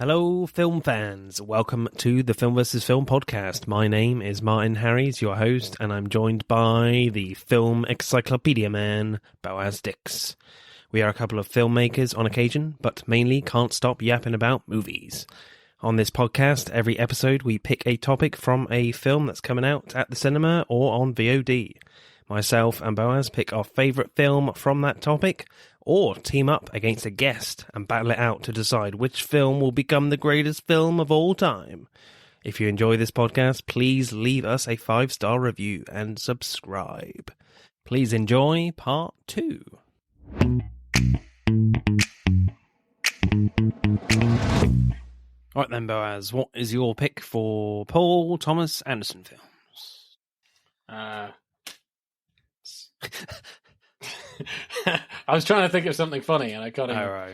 Hello, film fans. Welcome to the Film vs. Film podcast. My name is Martin Harries, your host, and I'm joined by the film encyclopedia man, Boaz Dix. We are a couple of filmmakers on occasion, but mainly can't stop yapping about movies. On this podcast, every episode we pick a topic from a film that's coming out at the cinema or on VOD. Myself and Boaz pick our favourite film from that topic, or team up against a guest and battle it out to decide which film will become the greatest film of all time. If you enjoy this podcast, please leave us a 5-star review and subscribe. Please enjoy part 2. Alright then, Boaz, what is your pick for Paul Thomas Anderson films? I was trying to think of something funny and I got it. All right.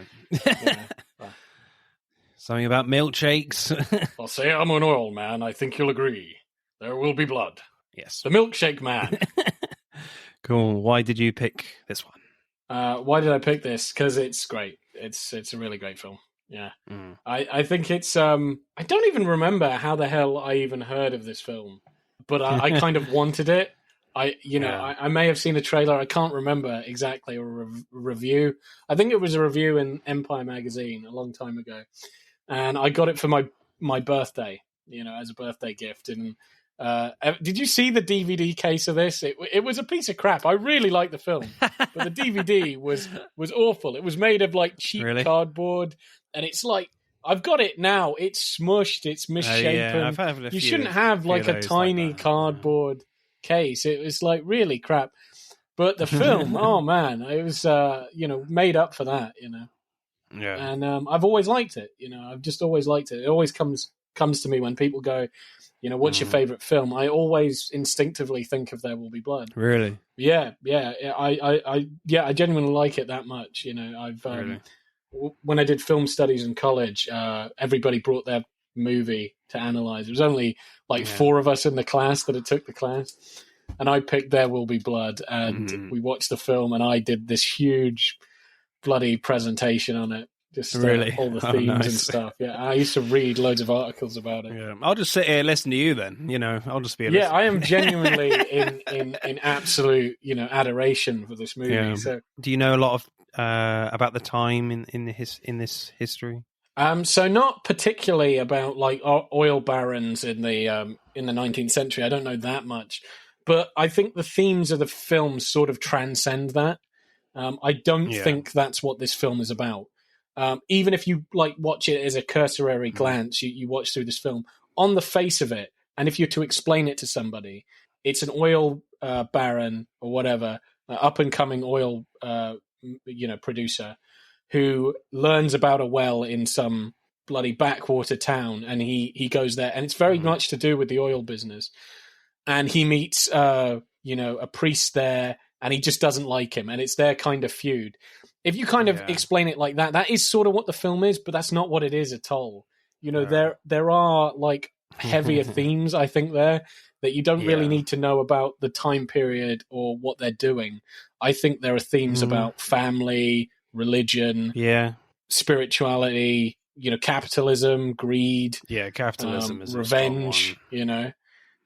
Something about milkshakes. I'll say I'm an oil man. I think you'll agree. There will be blood. Yes. The Milkshake Man. Cool. Why did you pick this one? Why did I pick this? Because it's great. It's a really great film. Yeah. Mm. I think it's... I don't even remember how the hell I even heard of this film. But I kind of wanted it. I may have seen a trailer. I can't remember exactly, or a review. I think it was a review in Empire magazine a long time ago, and I got it for my birthday, as a birthday gift. And did you see the DVD case of this? It was a piece of crap. I really liked the film, but the DVD was awful. It was made of like cheap cardboard, and it's like, I've got it now. It's smushed. It's misshapen. You shouldn't have like a tiny like cardboard case. It was like really crap, but the film, oh man, it was made up for that, and I've always liked it. I've just always liked it. It always comes to me when people go, what's your favorite film? I always instinctively think of There Will Be Blood. Really? Yeah. I genuinely like it that much. I've really? When I did film studies in college, everybody brought their movie to analyze. It was only like 4 of us in the class that had took the class, and I picked There Will Be Blood, and we watched the film, and I did this huge bloody presentation on it, just really? All the themes and stuff. Yeah, I used to read loads of articles about it. Yeah. I'll just sit here and listen to you then. I'll just be a listener. I am genuinely in absolute adoration for this movie. Yeah. So, do you know a lot of about the time in this history? So not particularly about like oil barons in the 19th century. I don't know that much, but I think the themes of the film sort of transcend that. I don't think that's what this film is about. Even if you like watch it as a cursory glance, you watch through this film on the face of it, and if you're to explain it to somebody, it's an oil baron or whatever, up and coming oil producer, who learns about a well in some bloody backwater town, and he goes there, and it's very much to do with the oil business. And he meets, a priest there, and he just doesn't like him, and it's their kind of feud. If you kind of explain it like that, that is sort of what the film is, but that's not what it is at all. There are like heavier themes, I think, there that you don't really need to know about the time period or what they're doing. I think there are themes about family, religion, spirituality, capitalism, greed, capitalism is revenge,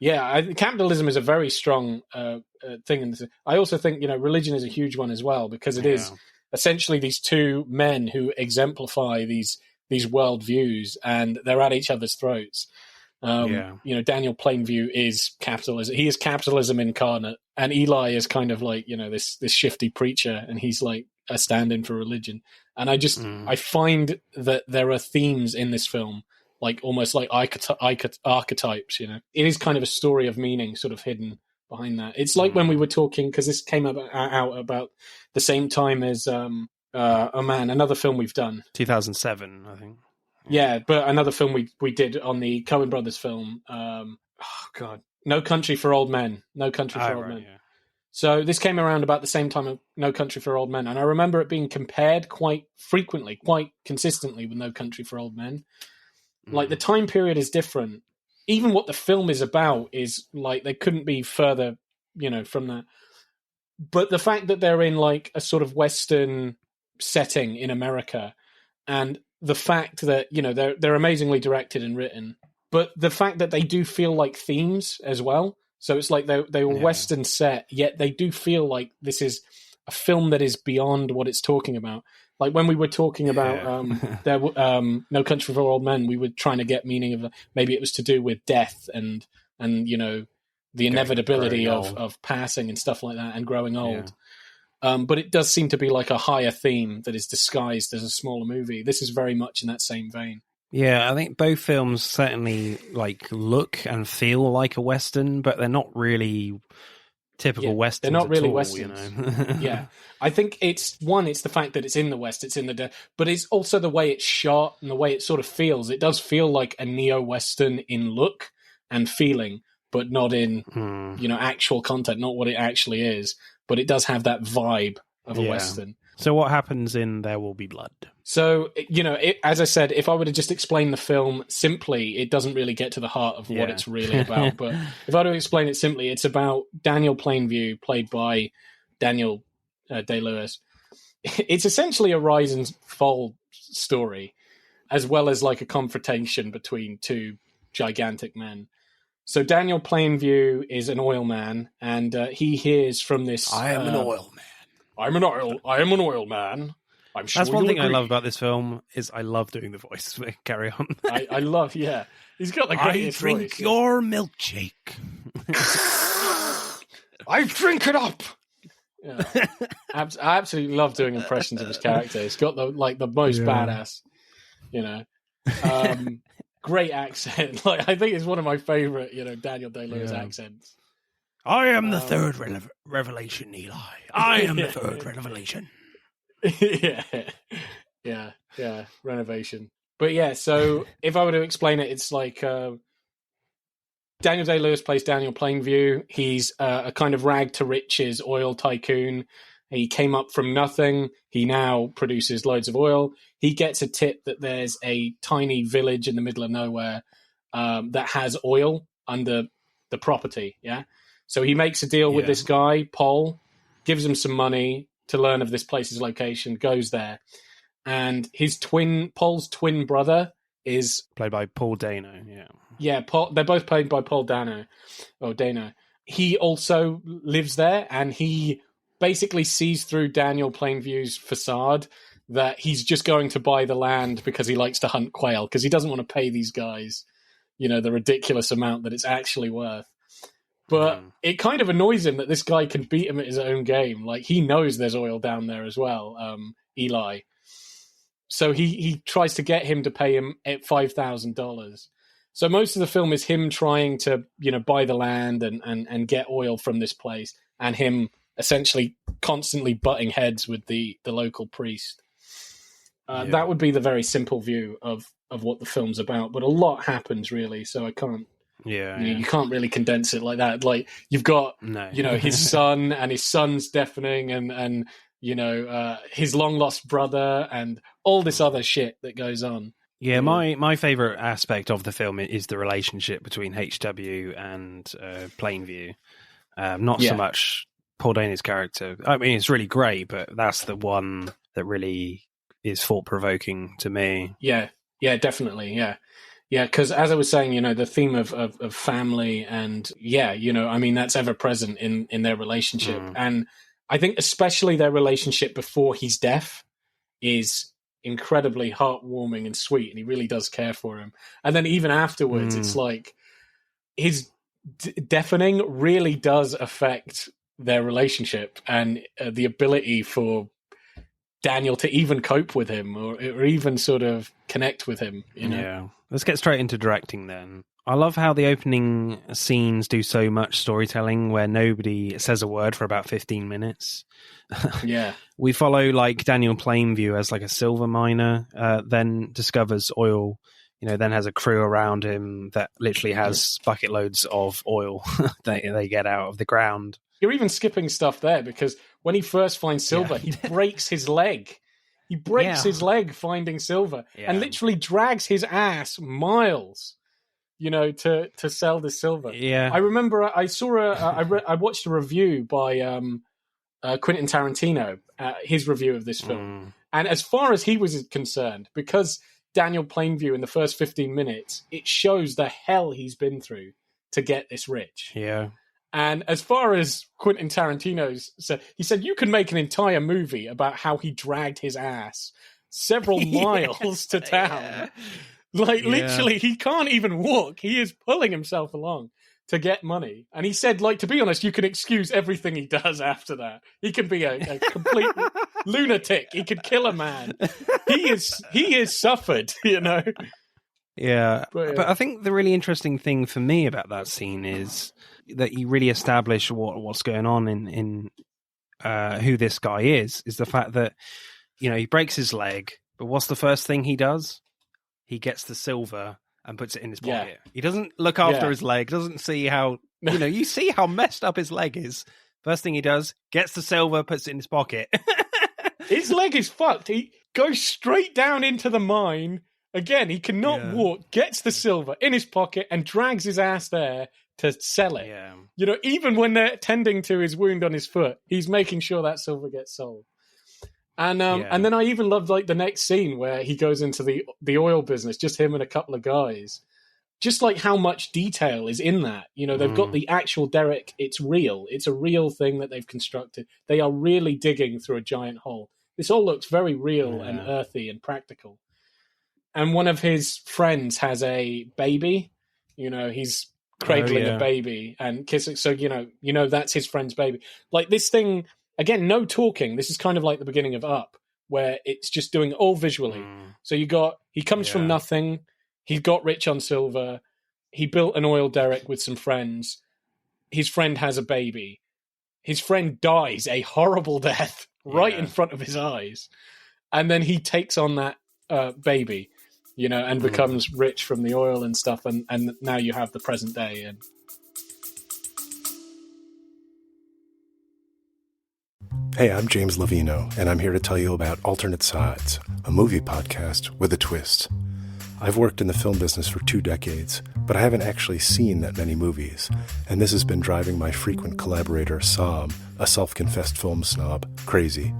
capitalism is a very strong thing in this. I also think religion is a huge one as well, because it is essentially these two men who exemplify these worldviews, and they're at each other's throats. Daniel Plainview is capitalism. He is capitalism incarnate, and Eli is kind of like this shifty preacher, and he's like a stand-in for religion. And I find that there are themes in this film, like almost like archetypes. It is kind of a story of meaning sort of hidden behind that. It's like when we were talking, because this came out about the same time as another film we've done, 2007, I think. Yeah, but another film we did on the Coen Brothers film, No Country for Old Men. No Country for Old Men. Yeah. So this came around about the same time of No Country for Old Men, and I remember it being compared quite frequently, quite consistently with No Country for Old Men. Like, the time period is different. Even what the film is about is, like, they couldn't be further, from that. But the fact that they're in, like, a sort of Western setting in America, and the fact that, you know, they're amazingly directed and written, but the fact that they do feel like themes as well. So it's like they were Western set, yet they do feel like this is a film that is beyond what it's talking about. Like when we were talking about No Country for Old Men, we were trying to get meaning of, maybe it was to do with death and you know, the inevitability of passing and stuff like that and growing old. But it does seem to be like a higher theme that is disguised as a smaller movie. This is very much in that same vein. Yeah, I think both films certainly like look and feel like a Western, but they're not really typical Westerns. They're not really all, Westerns. You know? Yeah. I think it's the fact that it's in the West, it's in but it's also the way it's shot and the way it sort of feels. It does feel like a neo-Western in look and feeling, but not in, you know, actual content, not what it actually is. But it does have that vibe of a Western. So what happens in There Will Be Blood? So, you know, as I said, if I were to just explain the film simply, it doesn't really get to the heart of what it's really about. But if I were to explain it simply, it's about Daniel Plainview, played by Daniel Day-Lewis. It's essentially a rise and fall story, as well as like a confrontation between two gigantic men. So Daniel Plainview is an oil man, and he hears from this... I am an oil man. I am an oil man. I'm sure that's one thing agree. I love about this film is I love doing the voice. Carry on. I love, he's got the greatest I drink voice. your milkshake. I drink it up. Yeah. I absolutely love doing impressions of his character. He's got the most badass, you know, great accent. Like I think it's one of my favorite, you know, Daniel Day-Lewis accents. I am the third revelation, Eli. I am the third revelation. yeah, renovation. But yeah, so if I were to explain it, it's like Daniel Day-Lewis plays Daniel Plainview. He's a kind of rag to riches oil tycoon. He came up from nothing. He now produces loads of oil. He gets a tip that there's a tiny village in the middle of nowhere that has oil under the property, So he makes a deal with this guy, Paul, gives him some money to learn of this place's location, goes there. And Paul's twin brother is... played by Paul Dano, Yeah, Paul, they're both played by Paul Dano. He also lives there, and he basically sees through Daniel Plainview's facade that he's just going to buy the land because he likes to hunt quail, because he doesn't want to pay these guys, you know, the ridiculous amount that it's actually worth. But it kind of annoys him that this guy can beat him at his own game. Like, he knows there's oil down there as well, Eli. So he tries to get him to pay him at $5,000. So most of the film is him trying to, you know, buy the land and get oil from this place, and him essentially constantly butting heads with the local priest. That would be the very simple view of what the film's about. But a lot happens, really, so I can't... You can't really condense it like that. Like, you've got, you know, his son, and his son's deafening, and you know, his long-lost brother, and all this other shit that goes on. Yeah, my favourite aspect of the film is the relationship between HW and Plainview. Not so much Paul Dano's character. I mean, it's really great, but that's the one that really is thought-provoking to me. Yeah, definitely, Yeah, because as I was saying, you know, the theme of family and, you know, I mean, that's ever present in their relationship. And I think especially their relationship before he's deaf is incredibly heartwarming and sweet, and he really does care for him. And then even afterwards, it's like his deafening really does affect their relationship and the ability for Daniel to even cope with him or even sort of connect with him, you know? Yeah. Let's get straight into directing then. I love how the opening scenes do so much storytelling where nobody says a word for about 15 minutes. Yeah. We follow like Daniel Plainview as like a silver miner, then discovers oil, you know, then has a crew around him that literally has bucket loads of oil they get out of the ground. You're even skipping stuff there because when he first finds silver, he breaks his leg. He breaks his leg finding silver and literally drags his ass miles, you know, to sell the silver. Yeah. I remember I saw I watched a review by Quentin Tarantino, his review of this film. And as far as he was concerned, because Daniel Plainview in the first 15 minutes, it shows the hell he's been through to get this rich. Yeah. And as far as Quentin Tarantino's said, he said you can make an entire movie about how he dragged his ass several miles to town. Like, literally, he can't even walk. He is pulling himself along to get money. And he said, like, to be honest, you can excuse everything he does after that. He can be a complete lunatic. He could kill a man. He is suffered, you know? Yeah. But I think the really interesting thing for me about that scene is that you really establish what's going on in who this guy is the fact that, you know, he breaks his leg, but what's the first thing he does? He gets the silver and puts it in his pocket. He doesn't look after his leg, doesn't see how, you know, you see how messed up his leg is. First thing he does, gets the silver, puts it in his pocket. His leg is fucked. He goes straight down into the mine. Again, he cannot walk, gets the silver in his pocket and drags his ass there to sell it. Yeah. You know, even when they're tending to his wound on his foot, he's making sure that silver gets sold. And then I even loved like the next scene where he goes into the oil business, just him and a couple of guys. Just like how much detail is in that. You know, they've got the actual derrick. It's real. It's a real thing that they've constructed. They are really digging through a giant hole. This all looks very real and earthy and practical. And one of his friends has a baby. You know, he's cradling a baby and kissing. So, you know, that's his friend's baby. Like this thing... Again, no talking. This is kind of like the beginning of Up, where it's just doing all visually. So he comes from nothing. He got rich on silver. He built an oil derrick with some friends. His friend has a baby. His friend dies a horrible death right in front of his eyes. And then he takes on that baby, you know, and becomes rich from the oil and stuff. And now you have the present day. And Hey, I'm James Lovino, and I'm here to tell you about Alternate Sides, a movie podcast with a twist. I've worked in the film business for 2 decades, but I haven't actually seen that many movies, and this has been driving my frequent collaborator, Sam, a self-confessed film snob, crazy.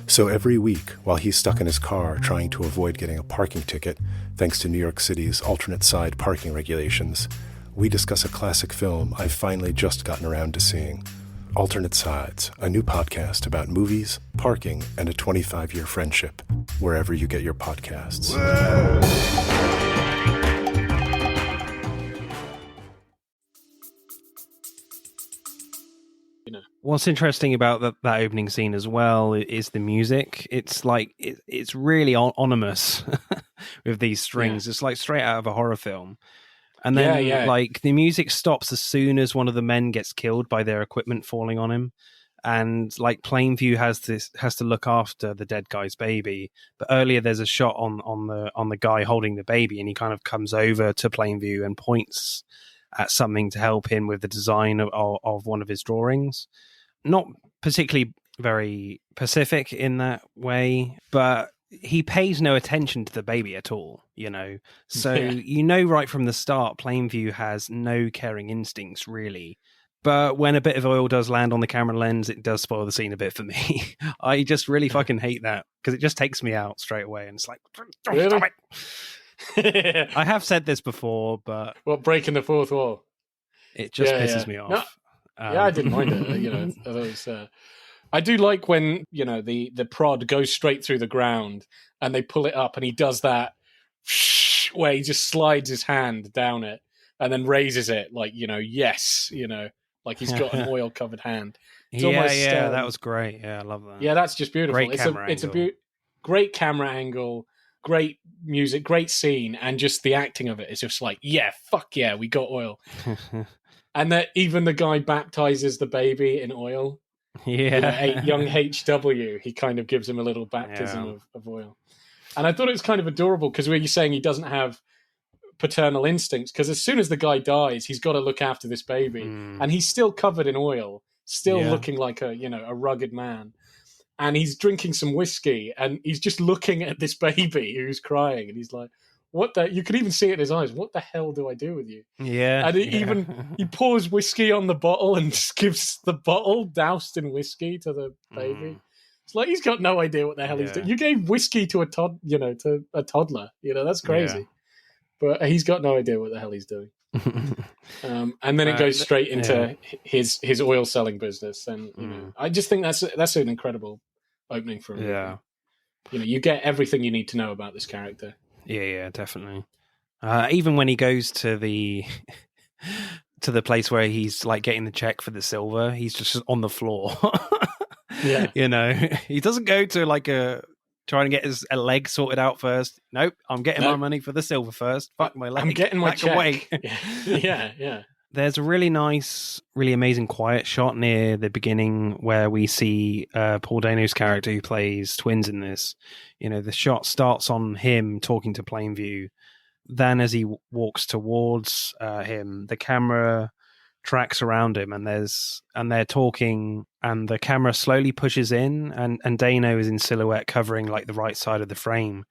So every week, while he's stuck in his car trying to avoid getting a parking ticket, thanks to New York City's alternate side parking regulations, we discuss a classic film I've finally just gotten around to seeing. Alternate Sides, a new podcast about movies, parking, and a 25-year friendship, wherever you get your podcasts. What's interesting about that opening scene as well is the music. It's like it's really ominous with these strings. It's like straight out of a horror film. And then, like, the music stops as soon as one of the men gets killed by their equipment falling on him. And, like, Plainview has to look after the dead guy's baby. But earlier there's a shot on the guy holding the baby, and he kind of comes over to Plainview and points at something to help him with the design of one of his drawings. Not particularly very specific in that way, but he pays no attention to the baby at all, you know. So you know right from the start, Plainview has no caring instincts, really. But when a bit of oil does land on the camera lens, it does spoil the scene a bit for me. I just really fucking hate that, because it just takes me out straight away, and it's like, really? Stop it. I have said this before, but... What, breaking the fourth wall? It just pisses me off. No, I didn't mind it, you know. It was... I do like when, you know, the prod goes straight through the ground and they pull it up, and he does that where he just slides his hand down it and then raises it like, you know, yes, you know, like he's got an oil covered hand. It's almost, that was great. Yeah, I love that. Yeah, that's just beautiful. Great great camera angle, great music, great scene, and just the acting of it is just like, yeah, fuck yeah, we got oil. And that even the guy baptizes the baby in oil. Yeah, young HW, he kind of gives him a little baptism of oil. And I thought it was kind of adorable, because where you're saying he doesn't have paternal instincts, because as soon as the guy dies, he's got to look after this baby, and he's still covered in oil, still looking like a rugged man, and he's drinking some whiskey, and he's just looking at this baby who's crying, and he's like, what the, you could even see it in his eyes, what the hell do I do with you? Yeah. And he pours whiskey on the bottle and just gives the bottle doused in whiskey to the baby. It's like he's got no idea what the hell he's doing. You gave whiskey to a to a toddler. That's crazy. But he's got no idea what the hell he's doing. And then it goes straight into his oil selling business, and I just think that's an incredible opening for a movie. Yeah. You get everything you need to know about this character. Yeah, definitely. Even when he goes to the place where he's like getting the check for the silver, he's just on the floor. Yeah. He doesn't go to like trying to get his leg sorted out first. Nope, I'm getting my money for the silver first. Fuck my leg. I'm getting my check. Away. Yeah. There's a really nice, really amazing quiet shot near the beginning where we see Paul Dano's character who plays twins in this. The shot starts on him talking to Plainview. Then as he walks towards him, the camera tracks around him and they're talking, and the camera slowly pushes in, and Dano is in silhouette covering like the right side of the frame.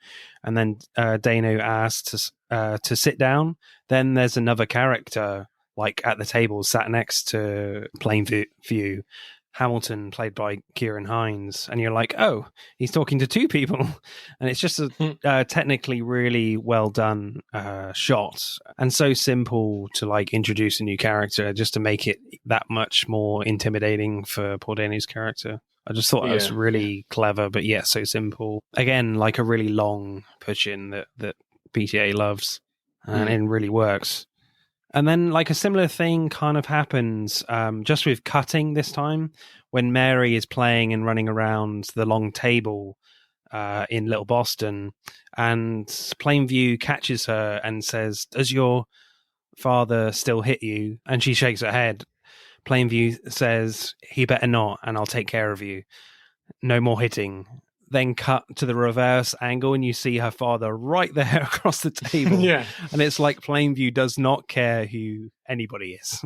And then Dano asks to sit down. Then there's another character like at the table sat next to Plainview, Hamilton, played by Kieran Hines, and you're like, oh, he's talking to two people. And it's just a technically really well done shot, and so simple to like introduce a new character just to make it that much more intimidating for Paul Dano's character. I just thought that was really clever, but yet so simple. Again, like a really long push in that PTA loves, and it really works. And then like a similar thing kind of happens just with cutting this time, when Mary is playing and running around the long table in Little Boston, and Plainview catches her and says, does your father still hit you? And she shakes her head. Plainview says, he better not, and I'll take care of you. No more hitting. Then cut to the reverse angle and you see her father right there across the table. Yeah. And it's like Plainview does not care who anybody is.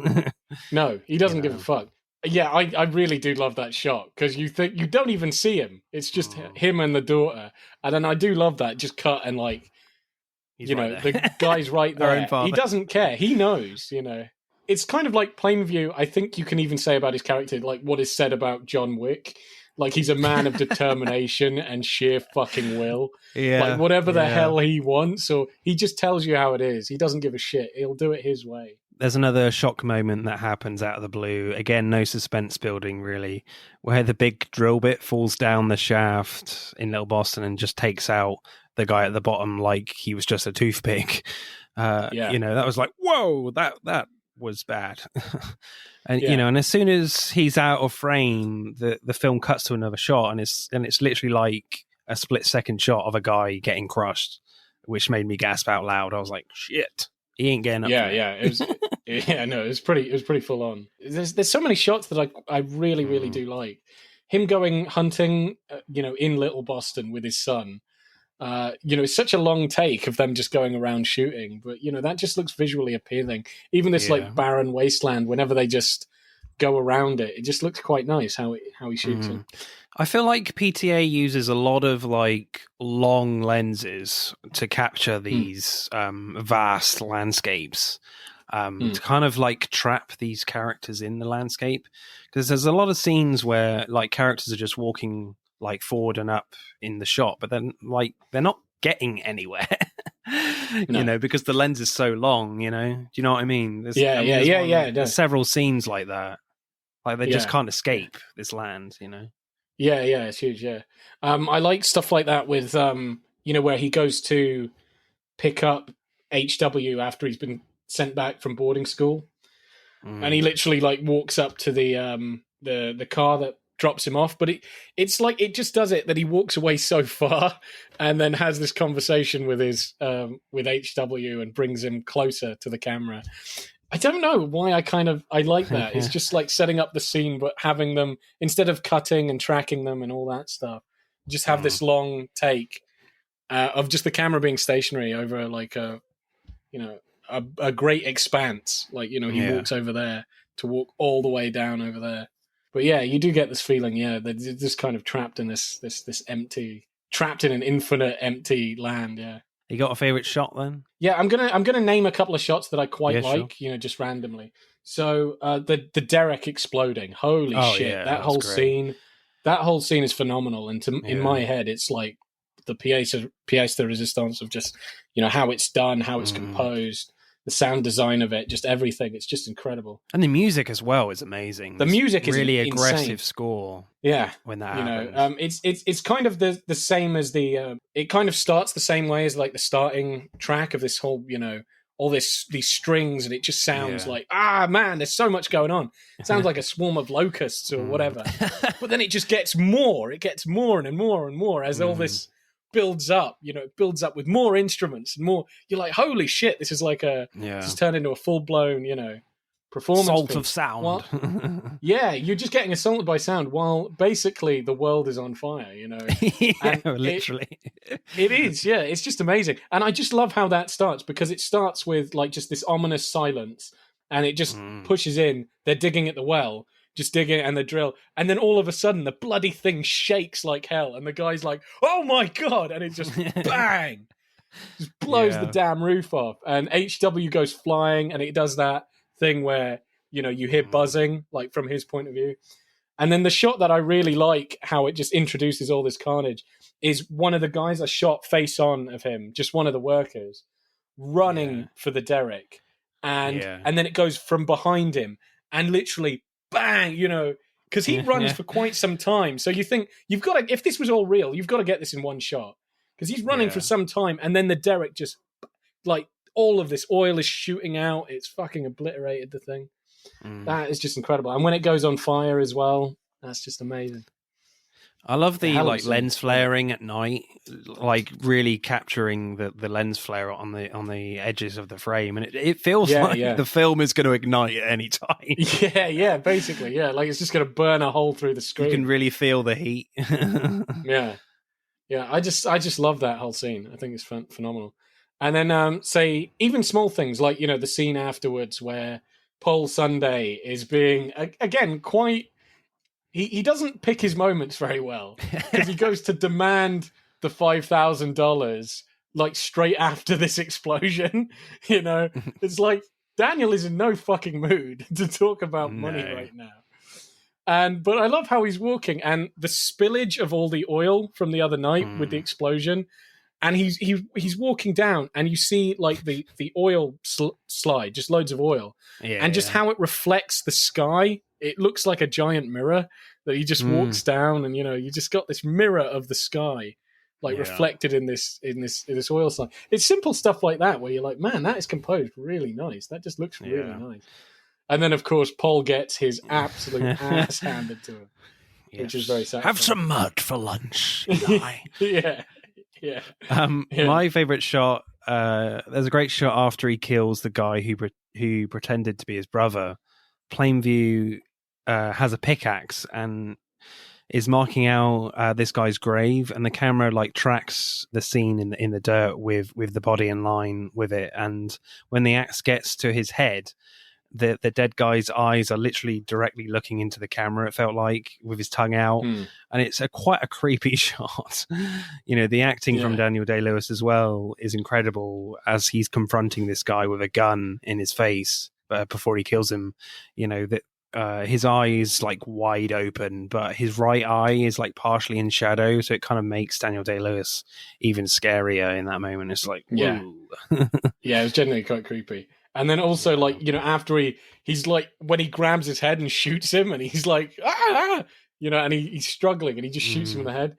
No, he doesn't give a fuck. Yeah, I really do love that shot, because you think you don't even see him. It's just him and the daughter. And then I do love that. Just cut and like, He's right there. the guy's right Our there. own father. He doesn't care. He knows, It's kind of like Plainview. I think you can even say about his character, like what is said about John Wick. Like, he's a man of determination and sheer fucking will. Yeah. Like, whatever the hell he wants, or he just tells you how it is. He doesn't give a shit. He'll do it his way. There's another shock moment that happens out of the blue. Again, no suspense building, really, where the big drill bit falls down the shaft in Little Boston and just takes out the guy at the bottom like he was just a toothpick. That was like, whoa, that was bad. And and as soon as he's out of frame, the film cuts to another shot, and it's literally like a split-second shot of a guy getting crushed, which made me gasp out loud. I was like, shit, he ain't getting up. It was pretty full on. There's so many shots that I really really do like. Him going hunting, in Little Boston with his son. It's such a long take of them just going around shooting, but that just looks visually appealing. Even this like barren wasteland, whenever they just go around it just looks quite nice how he shoots it. I feel like PTA uses a lot of like long lenses to capture these vast landscapes, to kind of like trap these characters in the landscape, because there's a lot of scenes where like characters are just walking like forward and up in the shot, but then like they're not getting anywhere. Because the lens is so long. Do you know what I mean? There's there's several scenes like that, like they just can't escape this land. It's huge. I like stuff like that with where he goes to pick up HW after he's been sent back from boarding school, and he literally like walks up to the car that drops him off, but it's like it just does it that he walks away so far and then has this conversation with his with HW and brings him closer to the camera. I don't know why I like that. It's just like setting up the scene, but having them, instead of cutting and tracking them and all that stuff, just have this long take of just the camera being stationary over like a great expanse. Like, he walks over there to walk all the way down over there. But yeah, you do get this feeling, they're just kind of trapped in this empty, trapped in an infinite empty land. Yeah. You got a favorite shot then? Yeah, I'm gonna name a couple of shots that I quite like, sure. Just randomly. So the derrick exploding, holy shit! That whole scene, that whole scene is phenomenal. And in my head, it's like the pièce de résistance of just, how it's done, how it's composed, the sound design of it, just everything. It's just incredible. And the music as well is amazing. The music is really insane. Aggressive score. Yeah, when that happens. It's kind of the same as the. It kind of starts the same way as like the starting track of this whole, all these strings, and it just sounds like, man, there's so much going on. It sounds like a swarm of locusts or whatever. But then it just gets more. It gets more and more and more as all this builds up. It builds up with more instruments and more. You're like, holy shit, this is like this turned into a full blown, performance. Salt piece. of sound. Well, yeah, you're just getting assaulted by sound while basically the world is on fire. Yeah, literally. It is. Yeah, it's just amazing, and I just love how that starts because it starts with like just this ominous silence, and it just pushes in. They're digging at the well. Just digging and the drill, and then all of a sudden the bloody thing shakes like hell, and the guy's like, "Oh my god!" and it just bang, just blows the damn roof off, and HW goes flying, and it does that thing where you hear buzzing like from his point of view, and then the shot that I really like, how it just introduces all this carnage, is one of the guys a shot face on of him, just one of the workers running for the derrick, and then it goes from behind him and literally. Bang, because he runs for quite some time. So you think you've got to, if this was all real, you've got to get this in one shot because he's running for some time, and then the derrick just like all of this oil is shooting out. It's fucking obliterated the thing. That is just incredible. And when it goes on fire as well, that's just amazing. I love the lens flaring at night, like really capturing the lens flare on the edges of the frame, and it feels like the film is going to ignite at any time. Yeah, basically, like it's just going to burn a hole through the screen. You can really feel the heat. yeah. I just love that whole scene. I think it's phenomenal. And then say even small things like the scene afterwards where Paul Sunday is being again quite. He doesn't pick his moments very well because he goes to demand the $5,000 like straight after this explosion. It's like Daniel is in no fucking mood to talk about money right now. But I love how he's walking and the spillage of all the oil from the other night with the explosion. And he's walking down, and you see like the oil slide, just loads of oil, and just how it reflects the sky. It looks like a giant mirror that he just walks down, and you just got this mirror of the sky, like reflected in this oil slide. It's simple stuff like that where you're like, man, that is composed really nice. That just looks really nice. And then of course Paul gets his absolute ass handed to him, which is very satisfying. Have some mud for lunch, Eli. Yeah. My favorite shot. There's a great shot after he kills the guy who pretended to be his brother. Plainview has a pickaxe and is marking out this guy's grave, and the camera like tracks the scene in the dirt with the body in line with it. And when the axe gets to his head, the dead guy's eyes are literally directly looking into the camera. It felt like with his tongue out, and it's quite a creepy shot. The acting from Daniel Day-Lewis as well is incredible as he's confronting this guy with a gun in his face before he kills him. His eye is like wide open, but his right eye is like partially in shadow, so it kind of makes Daniel Day-Lewis even scarier in that moment. It's like, whoa. It was genuinely quite creepy. And then also, like, after he's like, when he grabs his head and shoots him, and he's like, and he's struggling, and he just shoots him in the head.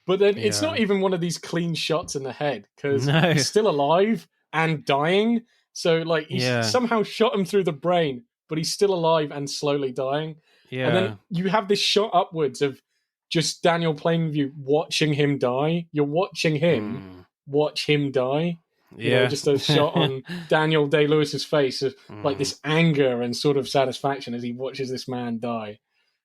But then it's not even one of these clean shots in the head, because he's still alive and dying. So, like, he's somehow shot him through the brain, but he's still alive and slowly dying. Yeah. And then you have this shot upwards of just Daniel Plainview watching him die. You're watching him watch him die. Just a shot on Daniel Day-Lewis's face of like this anger and sort of satisfaction as he watches this man die.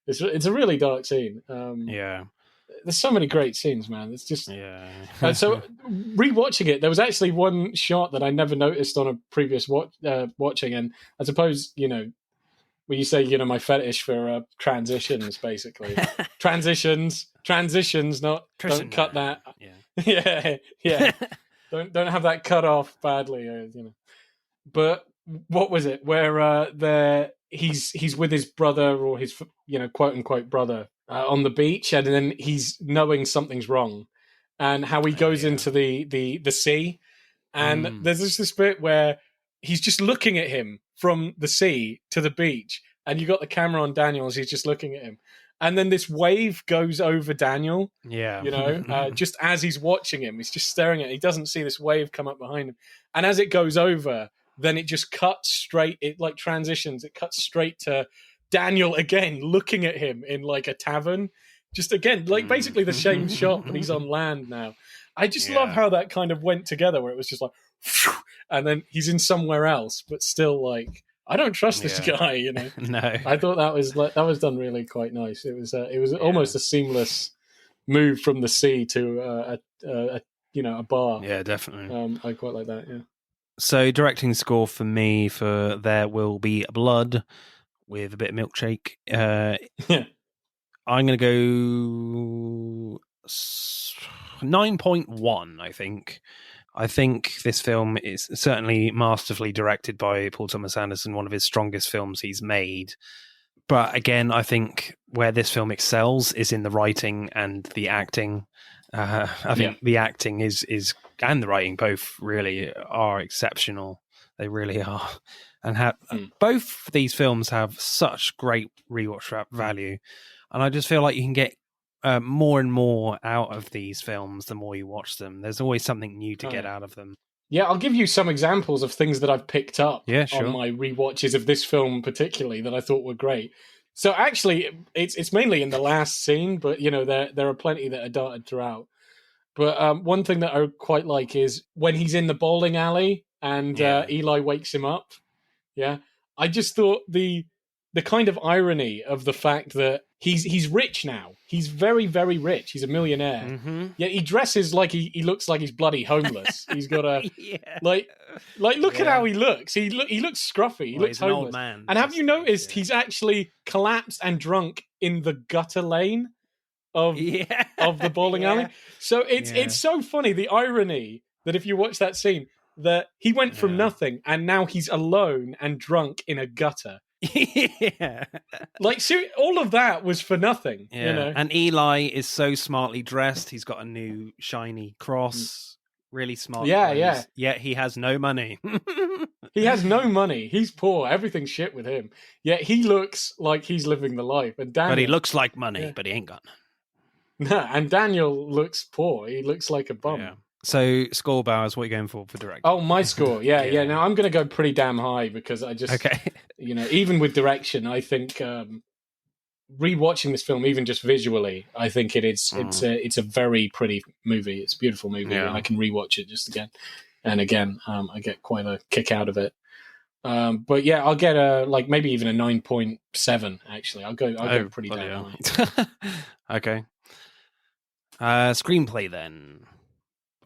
It's a really dark scene. There's so many great scenes, man. It's just so rewatching it, there was actually one shot that I never noticed on a previous watching, and I suppose when you say my fetish for transitions, basically transitions, not don't cut that. Yeah. Don't have that cut off badly, But what was it? Where he's with his brother or his quote unquote brother on the beach, and then he's knowing something's wrong, and how he goes into the sea, and there's this bit where he's just looking at him from the sea to the beach, and you got the camera on Daniel as he's just looking at him, and then this wave goes over Daniel. Yeah, just as he's watching him, he's just staring at it. He doesn't see this wave come up behind him, and as it goes over, then it just cuts straight. It like transitions. It cuts straight to Daniel again, looking at him in like a tavern. Just again, like basically the same shot, but he's on land now. I just love how that kind of went together, where it was just like, and then he's in somewhere else, but still like, I don't trust this guy, No, I thought that was done really quite nice. It was almost a seamless move from the sea to a bar. Yeah, definitely. I quite like that. Yeah. So directing score for me for There Will Be Blood with a bit of milkshake. I'm going to go 9.1, I think. I think this film is certainly masterfully directed by Paul Thomas Anderson, one of his strongest films he's made. But again, I think where this film excels is in the writing and the acting. I think the acting is and the writing both really are exceptional. They really are. And both these films have such great rewatch value. And I just feel like you can get more and more out of these films the more you watch them. There's always something new to get out of them. Yeah, I'll give you some examples of things that I've picked up on my rewatches of this film particularly that I thought were great. So actually, it's mainly in the last scene, but there are plenty that are darted throughout. But one thing that I quite like is when he's in the bowling alley and Eli wakes him up. Yeah, I just thought the kind of irony of the fact that he's rich now. He's very, very rich. He's a millionaire. Mm-hmm. Yet he dresses like he looks like he's bloody homeless. He's got a like look at how he looks. He looks scruffy. He looks homeless. An old man. And have you noticed he's actually collapsed and drunk in the gutter lane of the bowling alley? So it's so funny, the irony that if you watch that scene, that he went from nothing and now he's alone and drunk in a gutter. Like all of that was for nothing. And Eli is so smartly dressed. He's got a new shiny cross, really smart clothes. Yet he has no money. He has no money. He's poor. Everything's shit with him. Yet he looks like he's living the life. And Daniel, but he looks like money, but he ain't got none. No, and Daniel looks poor. He looks like a bum. So, score, Bowers, what are you going for directing? Oh, my score. Yeah. Now, I'm going to go pretty damn high because I just, even with direction, I think rewatching this film, even just visually, I think it's a very pretty movie. It's a beautiful movie. And I can rewatch it just again and again. I get quite a kick out of it. But yeah, I'll get maybe even a 9.7. Actually, I'll go pretty damn high. Okay. Screenplay then.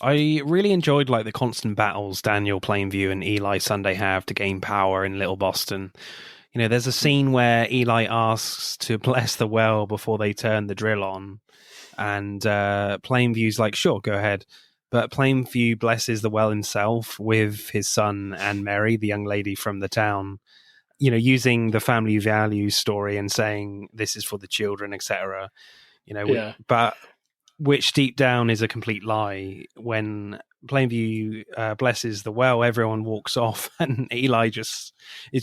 I really enjoyed the constant battles Daniel Plainview and Eli Sunday have to gain power in Little Boston. There's a scene where Eli asks to bless the well before they turn the drill on, and Plainview's like, sure, go ahead. But Plainview blesses the well himself with his son and Mary, the young lady from the town, using the family values story and saying this is for the children, etc. But which deep down is a complete lie. When Plainview blesses the well, everyone walks off, and Eli is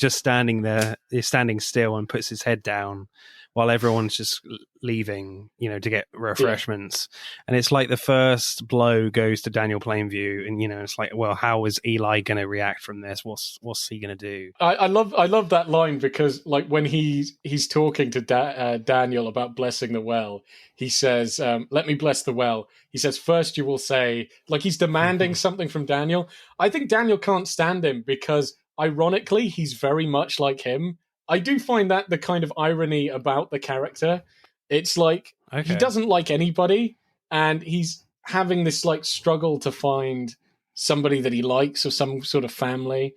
just standing there. He's standing still and puts his head down while everyone's just leaving, to get refreshments. And it's like the first blow goes to Daniel Plainview, and it's like, well, how is Eli going to react from this? What's he going to do? I love that line because when he's talking to Daniel about blessing the well, he says, "Let me bless the well." He says, "First, you will say," he's demanding something from Daniel. I think Daniel can't stand him because, ironically, he's very much like him. I do find that the kind of irony about the character. It's he doesn't like anybody, and he's having this struggle to find somebody that he likes or some sort of family.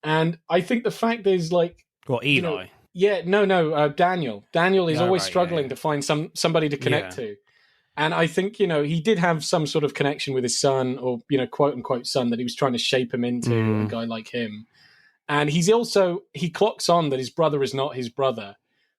And I think the fact is Eli? Daniel. Daniel is always struggling to find somebody to connect to. And I think, he did have some sort of connection with his son, or, quote unquote son, that he was trying to shape him into a guy like him. And he clocks on that his brother is not his brother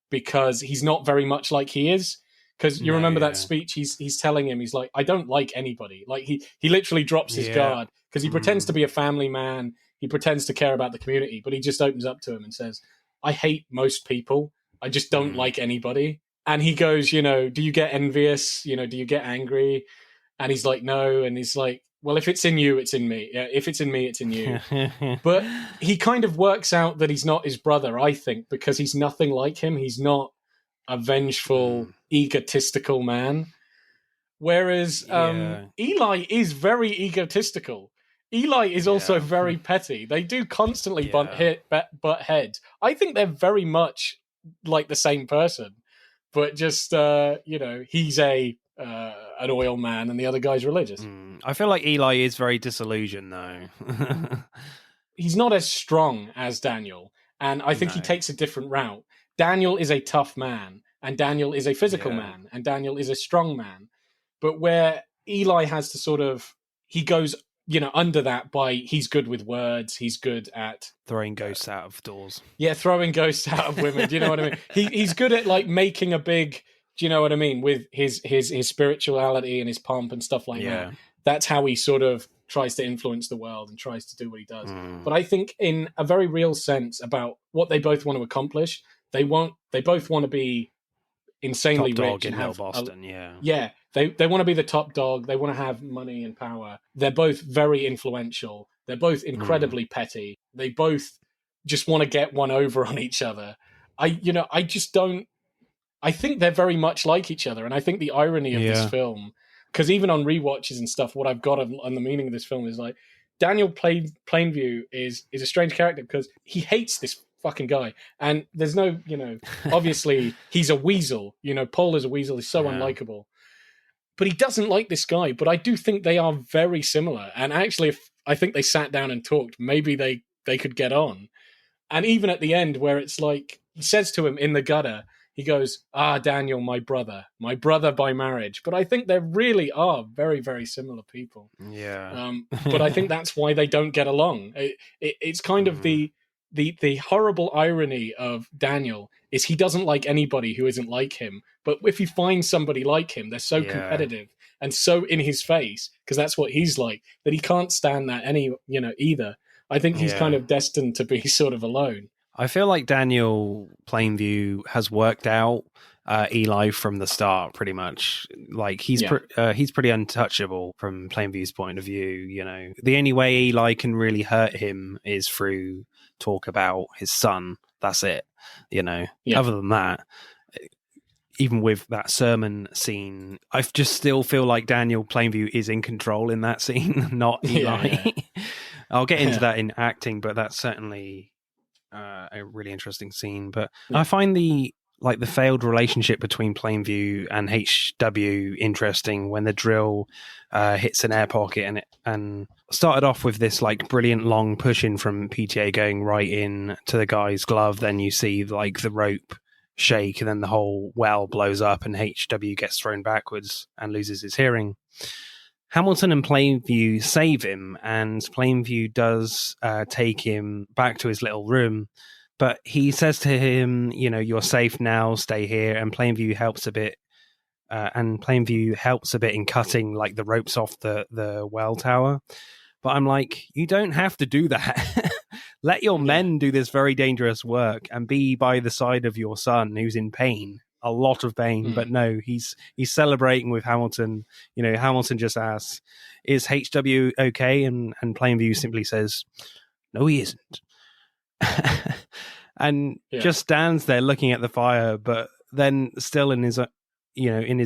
because he's not very much like he is. Because you No, remember yeah. that speech he's telling him, he's like, I don't like anybody. Like he literally drops his guard because he pretends to be a family man. He pretends to care about the community, but he just opens up to him and says, I hate most people. I just don't like anybody. And he goes, you know, do you get envious? You know, do you get angry? And he's like, no. And he's like, well, if it's in you, it's in me. Yeah, if it's in me, it's in you. But he kind of works out that he's not his brother, I think, because he's nothing like him. He's not a vengeful, egotistical man. Whereas Eli is very egotistical. Eli is also very petty. They do constantly butt heads. I think they're very much like the same person, but just you know, he's an oil man and the other guy's religious. I feel like Eli is very disillusioned, though. He's not as strong as Daniel, and I think he takes a different route. Daniel is a tough man, and Daniel is a physical man, and Daniel is a strong man. But where Eli has to sort of, he goes, you know, under that by he's good with words, he's good at throwing ghosts out of doors. Yeah, throwing ghosts out of women. Do you know what I mean? He's good at like making a big, do you know what I mean, with his spirituality and his pomp and stuff like that. That's how he sort of tries to influence the world and tries to do what he does. But I think in a very real sense about what they both want to accomplish, they both want to be insanely top dog rich in and have Boston. They want to be the top dog. They want to have money and power. They're both very influential. They're both incredibly petty. They both just want to get one over on each other. I think they're very much like each other. And I think the irony of this film, because even on rewatches and stuff, what I've got on the meaning of this film is like, Daniel Plainview is a strange character because he hates this fucking guy. And there's no, you know, obviously he's a weasel. You know, Paul is a weasel. He's so unlikable. But he doesn't like this guy. But I do think they are very similar. And actually, if I think they sat down and talked, maybe they could get on. And even at the end where it's like, he says to him in the gutter, he goes, Daniel, my brother by marriage. But I think they really are very, very similar people. Yeah. But I think that's why they don't get along. It's kind of the horrible irony of Daniel is he doesn't like anybody who isn't like him. But if he finds somebody like him, they're so competitive and so in his face, because that's what he's like, that he can't stand that either. I think he's kind of destined to be sort of alone. I feel like Daniel Plainview has worked out Eli from the start, pretty much. Like he's pretty untouchable from Plainview's point of view. You know, the only way Eli can really hurt him is through talk about his son. That's it. You know, other than that, even with that sermon scene, I just still feel like Daniel Plainview is in control in that scene, not Eli. I'll get into that in acting, but that's certainly a really interesting scene. But I find the failed relationship between Plainview and HW interesting when the drill hits an air pocket and started off with this like brilliant long push in from PTA going right in to the guy's glove. Then you see like the rope shake and then the whole well blows up and HW gets thrown backwards and loses his hearing. Hamilton and Plainview save him, and Plainview does take him back to his little room. But he says to him, you know, you're safe now, stay here. And Plainview helps a bit. In cutting like the ropes off the well tower. But I'm like, you don't have to do that. Let your men do this very dangerous work and be by the side of your son who's in pain. A lot of pain, but no, he's celebrating with Hamilton. You know, Hamilton just asks, "Is HW okay?" And Plainview simply says, "No, he isn't," and just stands there looking at the fire. But then, still in his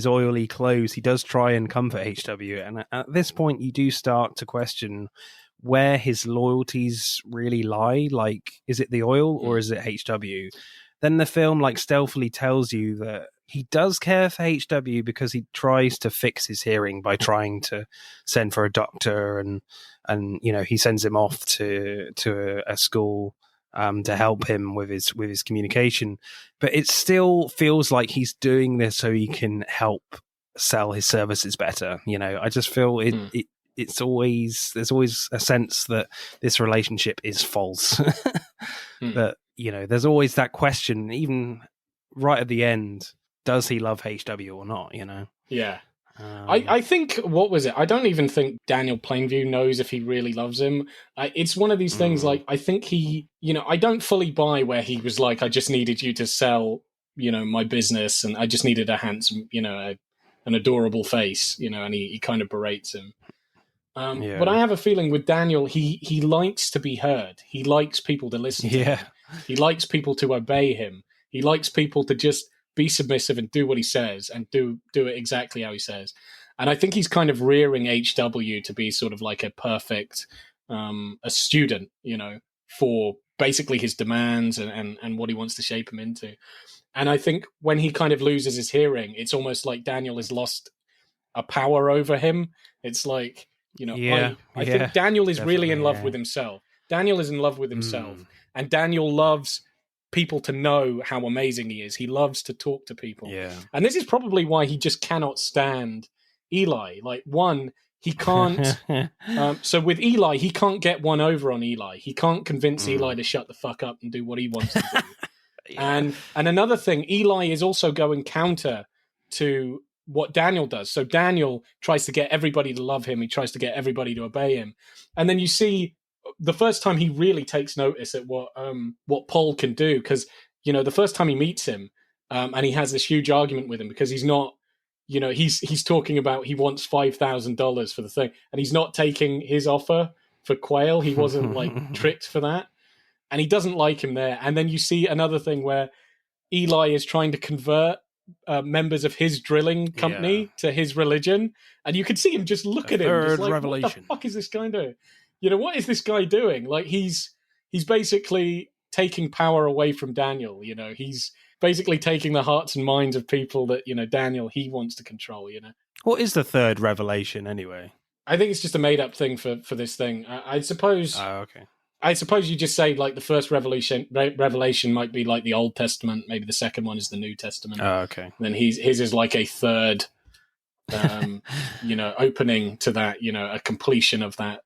oily clothes, he does try and comfort HW. And at this point, you do start to question where his loyalties really lie. Like, is it the oil or is it HW? Then the film like stealthily tells you that he does care for HW because he tries to fix his hearing by trying to send for a doctor and you know, he sends him off to a school to help him with his communication. But it still feels like he's doing this so he can help sell his services better. You know, I just feel there's always a sense that this relationship is false. But you know, there's always that question, even right at the end, does he love HW or not, you know? Yeah. I think, what was it? I don't even think Daniel Plainview knows if he really loves him. It's one of these things, like, I think he, I don't fully buy where he was like, I just needed you to sell, my business, and I just needed a handsome, an adorable face, and he kind of berates him. But I have a feeling with Daniel, he likes to be heard. He likes people to listen to him. He likes people to obey him. He likes people to just be submissive and do what he says and do it exactly how he says. And I think he's kind of rearing HW to be sort of like a perfect a student, for basically his demands and what he wants to shape him into. And I think when he kind of loses his hearing, it's almost like Daniel has lost a power over him. It's like, I think Daniel is really in love with himself. Daniel is in love with himself. And Daniel loves people to know how amazing he is. He loves to talk to people. Yeah. And this is probably why he just cannot stand Eli. Like, one, he can't... so with Eli, he can't get one over on Eli. He can't convince Eli to shut the fuck up and do what he wants to do. And another thing, Eli is also going counter to what Daniel does. So Daniel tries to get everybody to love him. He tries to get everybody to obey him. And then you see the first time he really takes notice at what Paul can do, because the first time he meets him, and he has this huge argument with him because he's not, he's talking about he wants $5,000 for the thing, and he's not taking his offer for Quail. He wasn't like tricked for that, and he doesn't like him there. And then you see another thing where Eli is trying to convert members of his drilling company to his religion, and you could see him just look at him, just like, revelation. What the fuck is this guy doing? What is this guy doing? Like, he's basically taking power away from Daniel. He's basically taking the hearts and minds of people that Daniel he wants to control. What is the third revelation anyway? I think it's just a made up thing for this thing. I suppose. Oh, okay. I suppose you just say like the first revelation might be like the Old Testament. Maybe the second one is the New Testament. Oh, okay. And then his is like a third, opening to that. A completion of that.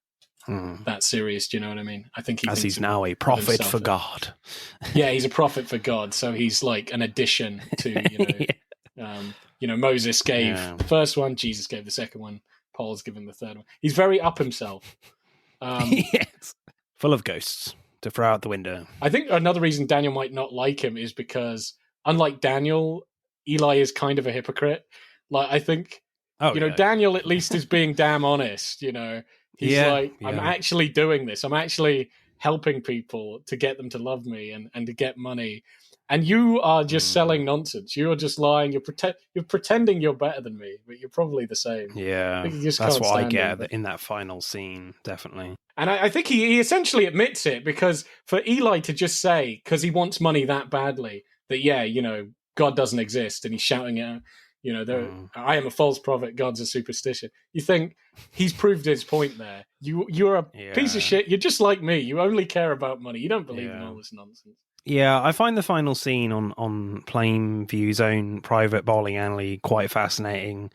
That series, do you know what I mean? I think he's now a prophet for God. Yeah, he's a prophet for God, so he's like an addition to Moses gave the first one, Jesus gave the second one, Paul's given the third one. He's very up himself. Yes. Full of ghosts to throw out the window. I think another reason Daniel might not like him is because, unlike Daniel, Eli is kind of a hypocrite. Like, I think Daniel at least is being damn honest, He's I'm actually doing this. I'm actually helping people to get them to love me and to get money. And you are just selling nonsense. You are just lying. You're pretending you're better than me, but you're probably the same. Yeah, that's what I get in that final scene, definitely. And I think he essentially admits it, because for Eli to just say, because he wants money that badly, that, God doesn't exist, and he's shouting it out, I am a false prophet, God's a superstition. You think he's proved his point there. You're a piece of shit. You're just like me. You only care about money. You don't believe in all this nonsense. Yeah, I find the final scene on Plainview's own private bowling alley quite fascinating.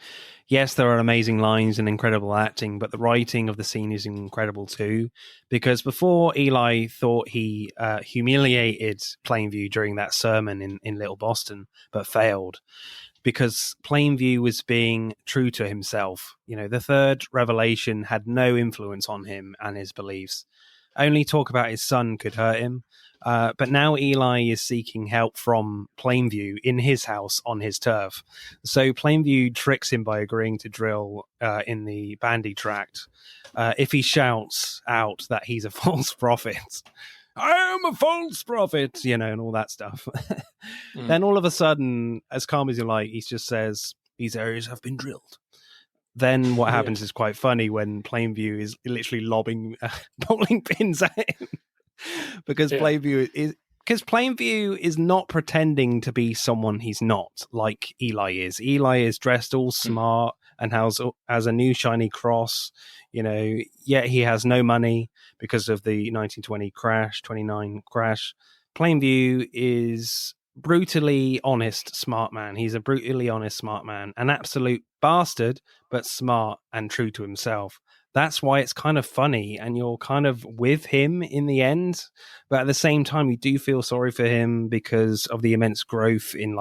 Yes, there are amazing lines and incredible acting, but the writing of the scene is incredible too. Because before, Eli thought he humiliated Plainview during that sermon in Little Boston, but failed. Because Plainview was being true to himself. The third revelation had no influence on him and his beliefs. Only talk about his son could hurt him. But now Eli is seeking help from Plainview in his house on his turf. So Plainview tricks him by agreeing to drill in the Bandy Tract if he shouts out that he's a false prophet. I am a false prophet, and all that stuff. Then all of a sudden, as calm as you like, he just says, these areas have been drilled. Then what happens is quite funny when Plainview is literally lobbing bowling pins at him. Because Plainview is not pretending to be someone he's not, like Eli is. Eli is dressed all smart and has a new shiny cross, yet he has no money because of the 1929 crash. Plainview is brutally honest, smart man. He's a brutally honest, smart man, an absolute bastard, but smart and true to himself. That's why it's kind of funny, and you're kind of with him in the end, but at the same time, you do feel sorry for him because of the immense growth in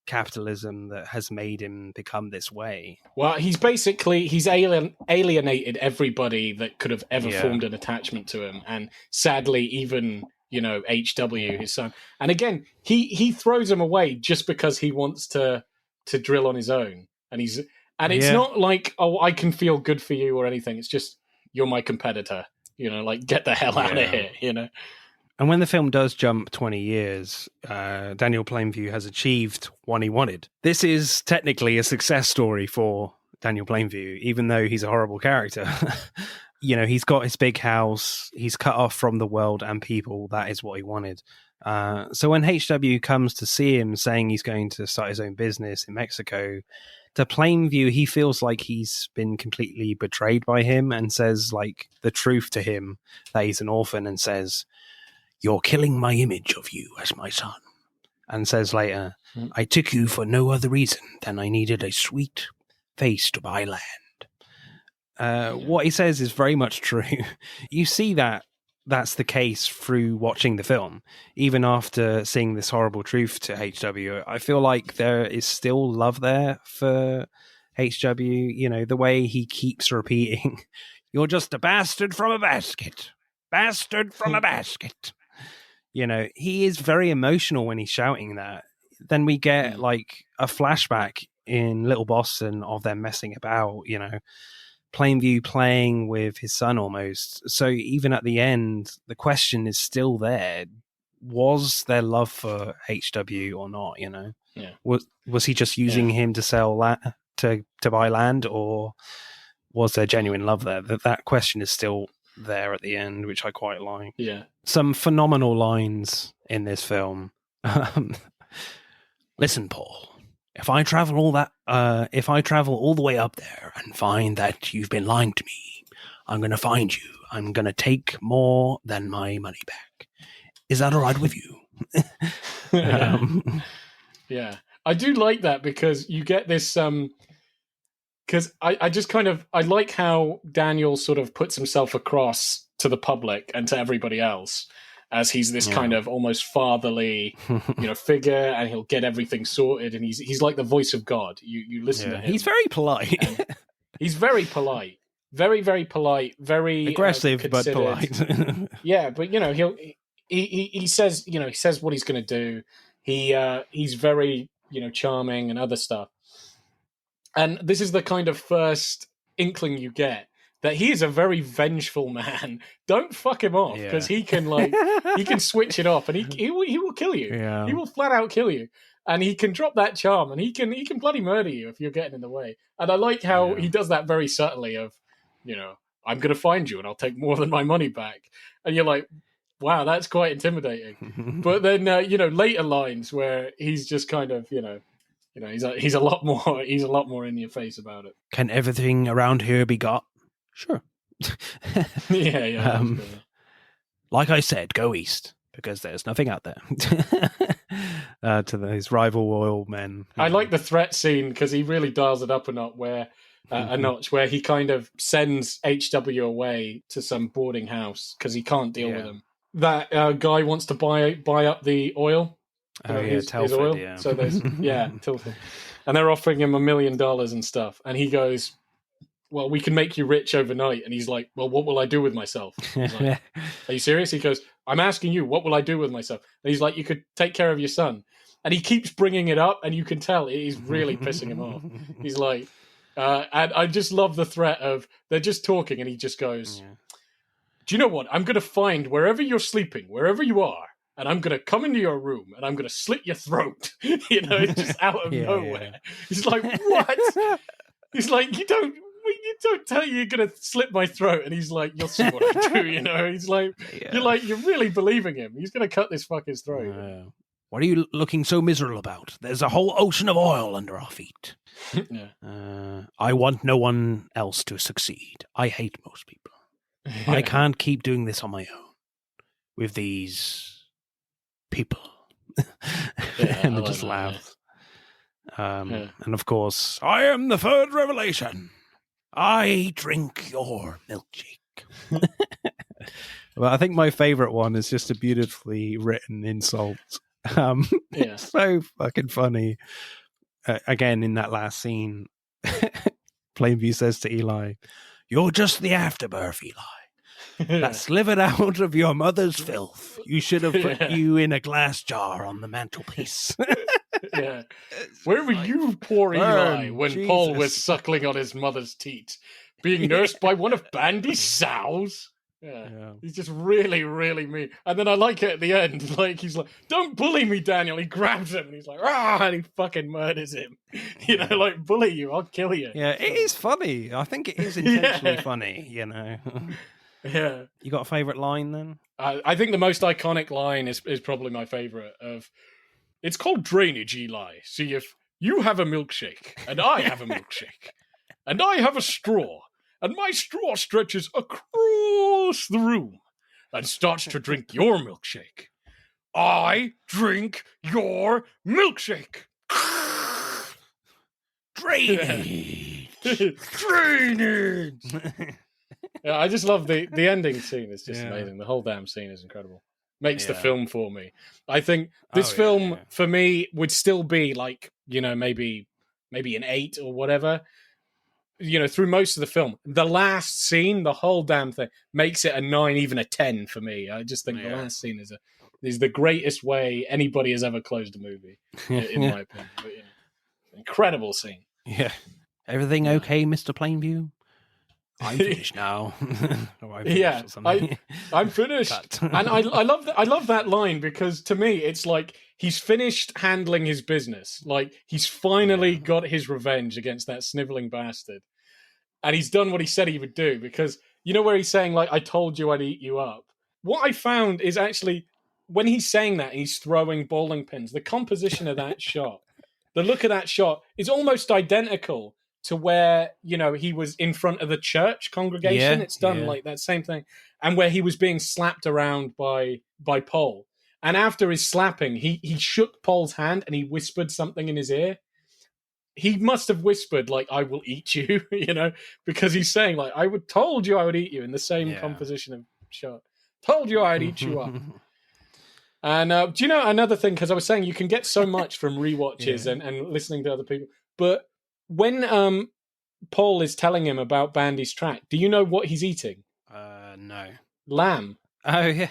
capitalism that has made him become this way. Well, he's alienated everybody that could have ever formed an attachment to him, and sadly, even HW, his son. And again, he throws him away just because he wants to drill on his own, and it's not like, oh, I can feel good for you or anything. It's just, you're my competitor. Like, get the hell out of here. And when the film does jump 20 years, Daniel Plainview has achieved what he wanted. This is technically a success story for Daniel Plainview, even though he's a horrible character. He's got his big house. He's cut off from the world and people. That is what he wanted. So when HW comes to see him saying he's going to start his own business in Mexico, to Plainview, he feels like he's been completely betrayed by him and says like the truth to him that he's an orphan, and says, "You're killing my image of you as my son." And says later, "I took you for no other reason than I needed a sweet face to buy land." What he says is very much true. You see that's the case through watching the film. Even after seeing this horrible truth to HW, I feel like there is still love there for HW. The way he keeps repeating, "You're just a bastard from a basket. Bastard from a basket." He is very emotional when he's shouting that. Then we get like a flashback in Little Boston of them messing about, Plainview playing with his son almost. So even at the end, the question is still there. Was there love for HW or not, Yeah. Was he just using him to sell to buy land, or was there genuine love there? That question is still there at the end, which I quite like. Yeah. Some phenomenal lines in this film. "Listen, Paul, if I travel all the way up there and find that you've been lying to me, I'm going to find you. I'm going to take more than my money back. Is that all right with you?" Yeah. I do like that, because you get this because I just I like how Daniel sort of puts himself across to the public and to everybody else as he's this kind of almost fatherly, figure, and he'll get everything sorted, and he's like the voice of God. You listen to him. He's very polite. He's very polite, very, very polite, very aggressive but polite. Yeah, but he says he says what he's going to do. He's very charming and other stuff. And this is the kind of first inkling you get that he is a very vengeful man. Don't fuck him off, because he can switch it off, and he will kill you. Yeah. He will flat out kill you, and he can drop that charm, and he can bloody murder you if you're getting in the way. And I like how he does that very subtly. Of I'm going to find you, and I'll take more than my money back. And you're like, wow, that's quite intimidating. But then later lines where he's just kind of he's a lot more in your face about it. "Can everything around here be got?" "Sure." Yeah. "Like I said, go east, because there's nothing out there." To his rival oil men. I like the threat scene, because he really dials it up a notch, where he kind of sends HW away to some boarding house because he can't deal with him. That guy wants to buy up the oil. His oil. Yeah. So there's Telford, and they're offering him $1 million and stuff, and he goes, "Well, we can make you rich overnight." And he's like, "Well, what will I do with myself?" He's like, "Are you serious?" He goes, "I'm asking you, what will I do with myself?" And he's like, "You could take care of your son." And he keeps bringing it up, and you can tell he's really pissing him off. He's like, and I just love the threat of, they're just talking, and he just goes, "Do you know what? I'm going to find wherever you're sleeping, wherever you are, and I'm going to come into your room, and I'm going to slit your throat." It's just out of nowhere. Yeah. He's like, "What?" He's like, you don't tell you're going to slit my throat. And he's like, "You'll see what I do." He's like, you're really believing him. He's going to cut this fucker's throat. "What are you looking so miserable about? There's a whole ocean of oil under our feet." "I want no one else to succeed. I hate most people. I can't keep doing this on my own with these people." And it just laughs. And of course, "I am the third revelation. I drink your milkshake." Well, I think my favorite one is just a beautifully written insult It's so fucking funny. Again, in that last scene, Plainview says to Eli, "You're just the afterbirth, Eli. That slivered out of your mother's filth. You should have put you in a glass jar on the mantelpiece." Yeah. Where were you, poor Eli, when Paul was suckling on his mother's teat, being nursed by one of Bandy's sows? Yeah. He's just really, really mean. And then I like it at the end. Like, he's like, "Don't bully me, Daniel." He grabs him and he's like, "Ah," and he fucking murders him. You know, like, bully you, I'll kill you. Yeah, it is funny. I think it is intentionally funny, you know. Yeah. You got a favourite line then? I think the most iconic line is probably my favourite of, "It's called drainage, Eli. See, if you have a milkshake, and I have a milkshake, and I have a straw, and my straw stretches across the room and starts to drink your milkshake, I drink your milkshake." Drainage! Drainage! Yeah, I just love the ending scene. It's just amazing. The whole damn scene is incredible. Makes the film for me. I think this film, for me, would still be like, you know, maybe an 8 or whatever. You know, through most of the film, the last scene, the whole damn thing, makes it a 9, even a 10 for me. I just think the last scene is the greatest way anybody has ever closed a movie, in my opinion. But, you know, incredible scene. Yeah. Everything okay, Mr. Plainview? I'm finished now. I'm finished. And I love that line, because to me it's like he's finished handling his business. Like, he's finally got his revenge against that sniveling bastard. And he's done what he said he would do, because you know where he's saying, like, "I told you I'd eat you up." What I found is actually when he's saying that and he's throwing bowling pins, the composition of that shot, the look of that shot is almost identical to where, you know, he was in front of the church congregation. It's done like that same thing. And where he was being slapped around by Paul. And after his slapping, he shook Paul's hand and he whispered something in his ear. He must have whispered, like, "I will eat you," you know, because he's saying, like, told you I would eat you," in the same composition of shot. Told you I'd eat you up. And do you know another thing? Because I was saying you can get so much from rewatches and listening to other people. But when Paul is telling him about Bandy's track, do you know what he's eating? No. Lamb. Oh, yeah.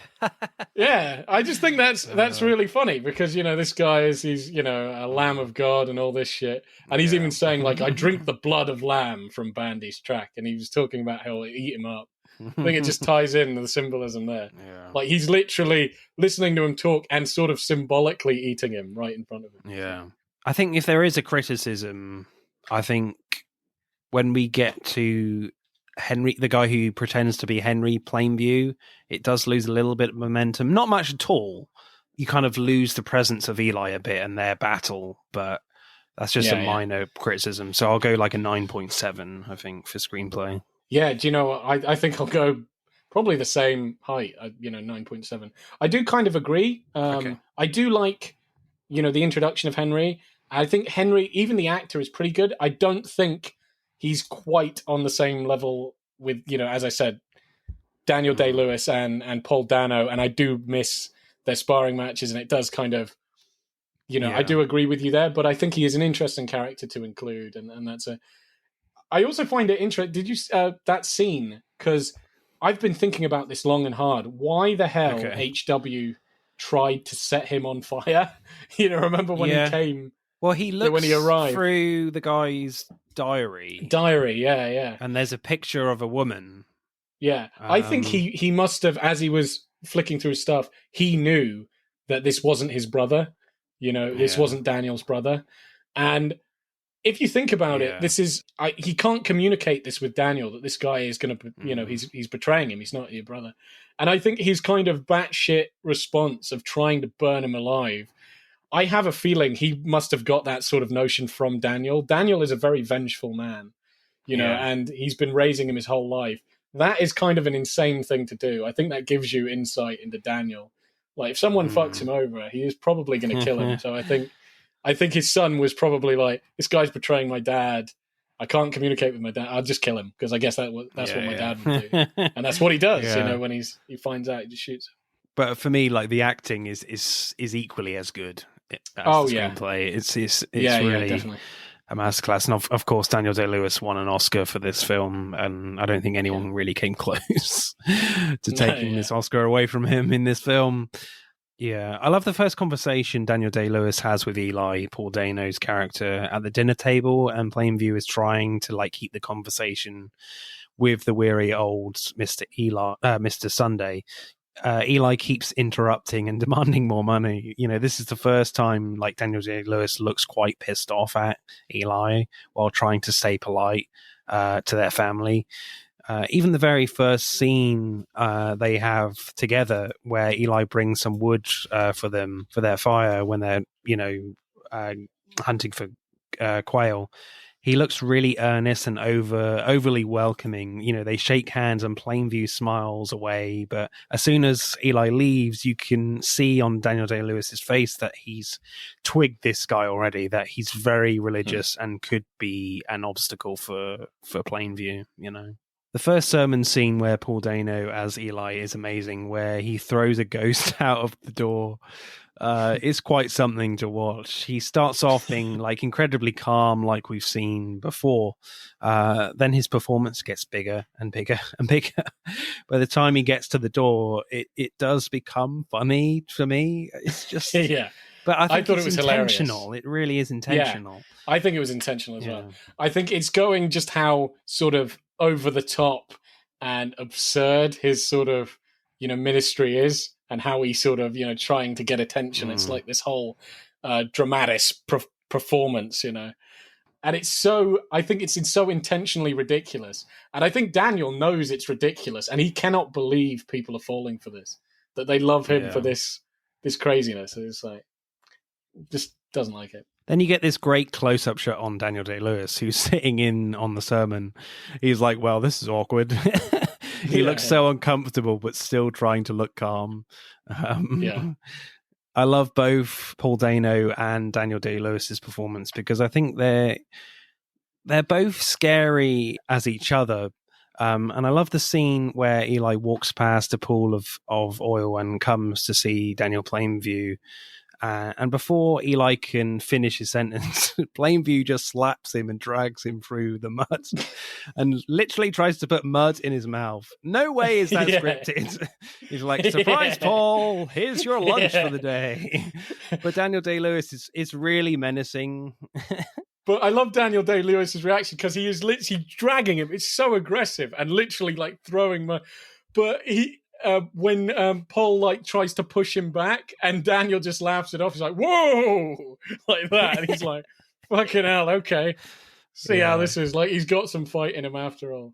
Yeah, I just think that's really funny, because, you know, this guy he's, you know, a lamb of God and all this shit. And he's even saying, like, "I drink the blood of lamb from Bandy's track." And he was talking about how he'll eat him up. I think it just ties in the symbolism there. Yeah. Like, he's literally listening to him talk and sort of symbolically eating him right in front of him. Yeah. I think if there is a criticism, I think when we get to Henry, the guy who pretends to be Henry Plainview, it does lose a little bit of momentum. Not much at all. You kind of lose the presence of Eli a bit and their battle, but that's just a minor criticism. So I'll go like a 9.7, I think, for screenplay. Yeah, do you know what? I think I'll go probably the same height, 9.7. I do kind of agree. I do like, you know, the introduction of Henry. I think Henry, even the actor, is pretty good. I don't think he's quite on the same level with, you know, as I said, Daniel Day-Lewis and Paul Dano, and I do miss their sparring matches, and it does kind of, you know, I do agree with you there, but I think he is an interesting character to include, and that's a... I also find it interesting, did you, that scene, because I've been thinking about this long and hard, why the hell HW tried to set him on fire? You know, remember when he came... Well, he looks when he arrived through the guy's diary. Yeah. And there's a picture of a woman. Yeah. I think he must have, as he was flicking through his stuff, he knew that this wasn't his brother. You know, this wasn't Daniel's brother. And if you think about it, this is... he can't communicate this with Daniel, that this guy is going to, you know, he's betraying him. He's not your brother. And I think his kind of batshit response of trying to burn him alive, I have a feeling he must have got that sort of notion from Daniel. Daniel is a very vengeful man, you know, and he's been raising him his whole life. That is kind of an insane thing to do. I think that gives you insight into Daniel. Like, if someone fucks him over, he is probably going to kill him. So I think his son was probably like, "This guy's betraying my dad. I can't communicate with my dad. I'll just kill him," because I guess that's what my dad would do. And that's what he does, you know, when he finds out, he just shoots him. But for me, like the acting is equally as good as Oh, the yeah. screenplay. It's Yeah, really definitely. a masterclass. And of course, Daniel Day-Lewis won an Oscar for this film, and I don't think anyone really came close to taking this Oscar away from him in this film. Yeah, I love the first conversation Daniel Day-Lewis has with Eli, Paul Dano's character, at the dinner table, and Plainview is trying to like keep the conversation with the weary old Mr. Sunday. Eli keeps interrupting and demanding more money. You know, this is the first time like Daniel Day-Lewis looks quite pissed off at Eli while trying to stay polite to their family. Even the very first scene they have together, where Eli brings some wood for them for their fire when they're hunting for quail. He looks really earnest and overly welcoming. You know, they shake hands and Plainview smiles away. But as soon as Eli leaves, you can see on Daniel Day-Lewis's face that he's twigged this guy already, that he's very religious and could be an obstacle for Plainview, you know. The first sermon scene where Paul Dano as Eli is amazing, where he throws a ghost out of the door. Is quite something to watch. He starts off being like incredibly calm, like we've seen before. Then his performance gets bigger and bigger and bigger. By the time he gets to the door, it does become funny for me. It's just yeah. But I thought it's it was intentional. hilarious. It really is intentional. Yeah, I think it was intentional as well. I think it's going just how sort of over the top and absurd his sort of, you know, ministry is, and how he's sort of, you know, trying to get attention. It's like this whole dramatis performance, you know. And it's so, I think it's so intentionally ridiculous. And I think Daniel knows it's ridiculous, and he cannot believe people are falling for this, that they love him for this craziness. It's like, just doesn't like it. Then you get this great close-up shot on Daniel Day-Lewis, who's sitting in on the sermon. He's like, well, this is awkward. He looks so uncomfortable, but still trying to look calm. I love both Paul Dano and Daniel Day-Lewis's performance, because I think they're both scary as each other. And I love the scene where Eli walks past a pool of oil and comes to see Daniel Plainview. And before Eli can finish his sentence, Plainview just slaps him and drags him through the mud and literally tries to put mud in his mouth. No way is that scripted. He's like, surprise, Paul, here's your lunch for the day. But Daniel Day-Lewis is really menacing. But I love Daniel Day-Lewis's reaction, because he is literally dragging him. It's so aggressive and literally like throwing mud. But when Paul like tries to push him back, and Daniel just laughs it off. He's like, "Whoa!" like that, and he's like, "Fucking hell, okay." See how this is. Like, he's got some fight in him after all.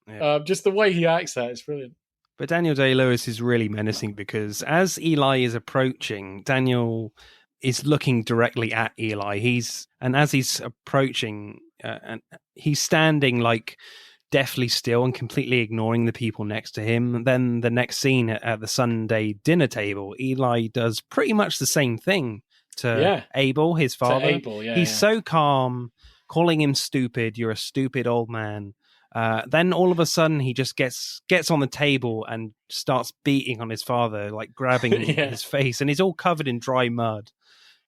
Yeah. Just the way he acts, that is brilliant. But Daniel Day-Lewis is really menacing, because as Eli is approaching, Daniel is looking directly at Eli. As he's approaching, and he's standing like deathly still and completely ignoring the people next to him. And then the next scene at the Sunday dinner table, Eli does pretty much the same thing to Abel, his father. Abel, he's so calm, calling him stupid. You're a stupid old man. Then all of a sudden he just gets on the table and starts beating on his father, like grabbing his face, and he's all covered in dry mud.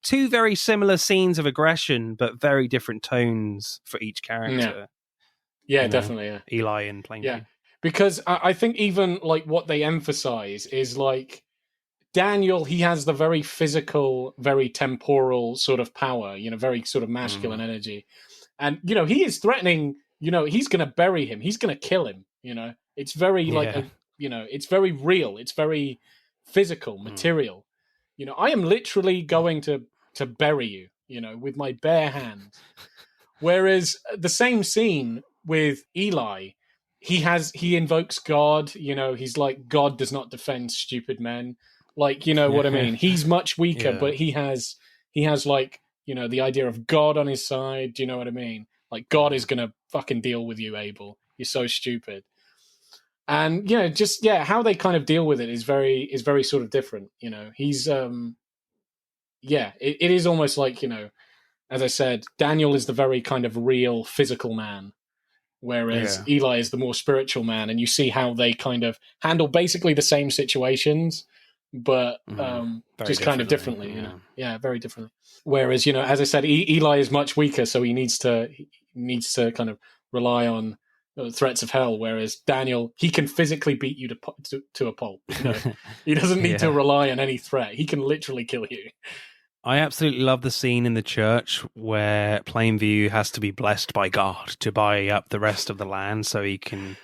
Two very similar scenes of aggression, but very different tones for each character. Yeah, definitely. Yeah. Eli and Plainview. Yeah, because I think even like what they emphasize is like Daniel, he has the very physical, very temporal sort of power, you know, very sort of masculine energy. And, you know, he is threatening, you know, he's going to bury him. He's going to kill him, you know. It's very it's very real. It's very physical, material. You know, I am literally going to bury you, you know, with my bare hands. Whereas the same scene with Eli, he invokes God, you know, he's like, God does not defend stupid men. Like, you know what I mean? He's much weaker, but he has like, you know, the idea of God on his side. Do you know what I mean? Like, God is going to fucking deal with you, Abel. You're so stupid. And, you know, just, how they kind of deal with it is very sort of different. You know, he's, it is almost like, you know, as I said, Daniel is the very kind of real physical man, whereas Eli is the more spiritual man. And you see how they kind of handle basically the same situations, but just kind of differently, you know. Yeah, very differently. Whereas, you know, as I said, Eli is much weaker, so he needs to kind of rely on threats of hell. Whereas Daniel, he can physically beat you to a pulp. You know? He doesn't need to rely on any threat. He can literally kill you. I absolutely love the scene in the church where Plainview has to be blessed by God to buy up the rest of the land so he can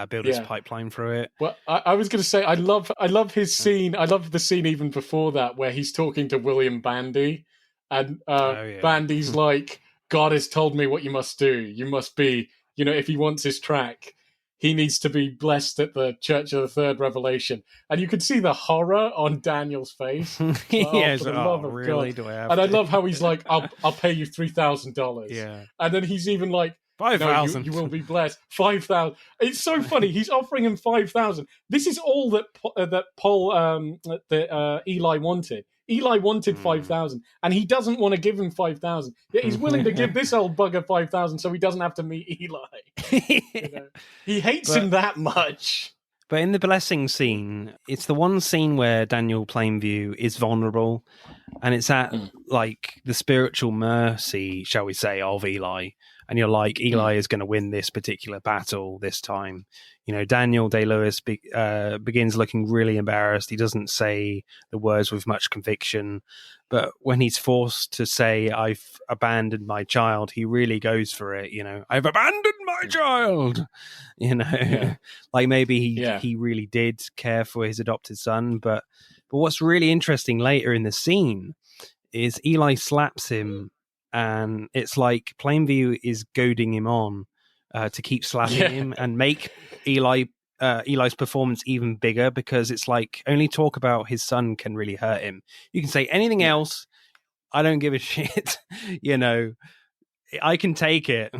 build his pipeline through it. Well, I was going to say I love his scene. I love the scene even before that where he's talking to William Bandy, and Bandy's like, "God has told me what you must do. You must be, you know, if he wants his track, he needs to be blessed at the Church of the Third Revelation." And you could see the horror on Daniel's face. Really? Do I have I love how he's like, "I'll pay you $3,000." Yeah. And then he's even like, 5,000. No, you will be blessed. 5,000. It's so funny. He's offering him 5,000. This is all that Eli wanted. Eli wanted 5,000, and he doesn't want to give him 5,000. Yet he's willing to give this old bugger 5,000 so he doesn't have to meet Eli. You know? He hates him that much. But in the blessing scene, it's the one scene where Daniel Plainview is vulnerable, and it's at like the spiritual mercy, shall we say, of Eli. And you're like, Eli is going to win this particular battle this time. You know, Daniel Day-Lewis begins looking really embarrassed. He doesn't say the words with much conviction. But when he's forced to say, "I've abandoned my child," he really goes for it. You know, "I've abandoned my child." You know, like maybe he really did care for his adopted son. But what's really interesting later in the scene is Eli slaps him. And it's like Plainview is goading him on to keep slapping him and make Eli's performance even bigger, because it's like, only talk about his son can really hurt him. You can say anything else, I don't give a shit. You know, I can take it.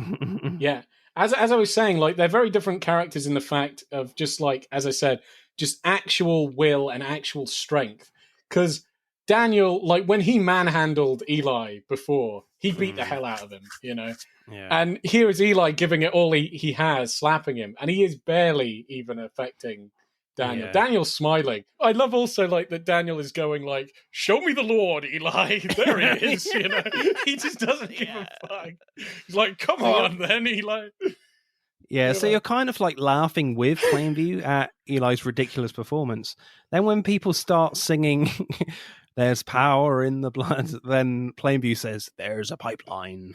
Yeah. As I was saying, like, they're very different characters in the fact of just like, as I said, just actual will and actual strength. Because Daniel, like, when he manhandled Eli before, he beat the hell out of him, you know? Yeah. And here is Eli giving it all he has, slapping him, and he is barely even affecting Daniel. Yeah. Daniel's smiling. I love also, like, that Daniel is going, like, "Show me the Lord, Eli." There he is, you know? He just doesn't give a fuck. He's like, "Come on, then, Eli." Yeah, so you're kind of like laughing with Plainview at Eli's ridiculous performance. Then when people start singing... "There's power in the blood," then Plainview says, "There's a pipeline."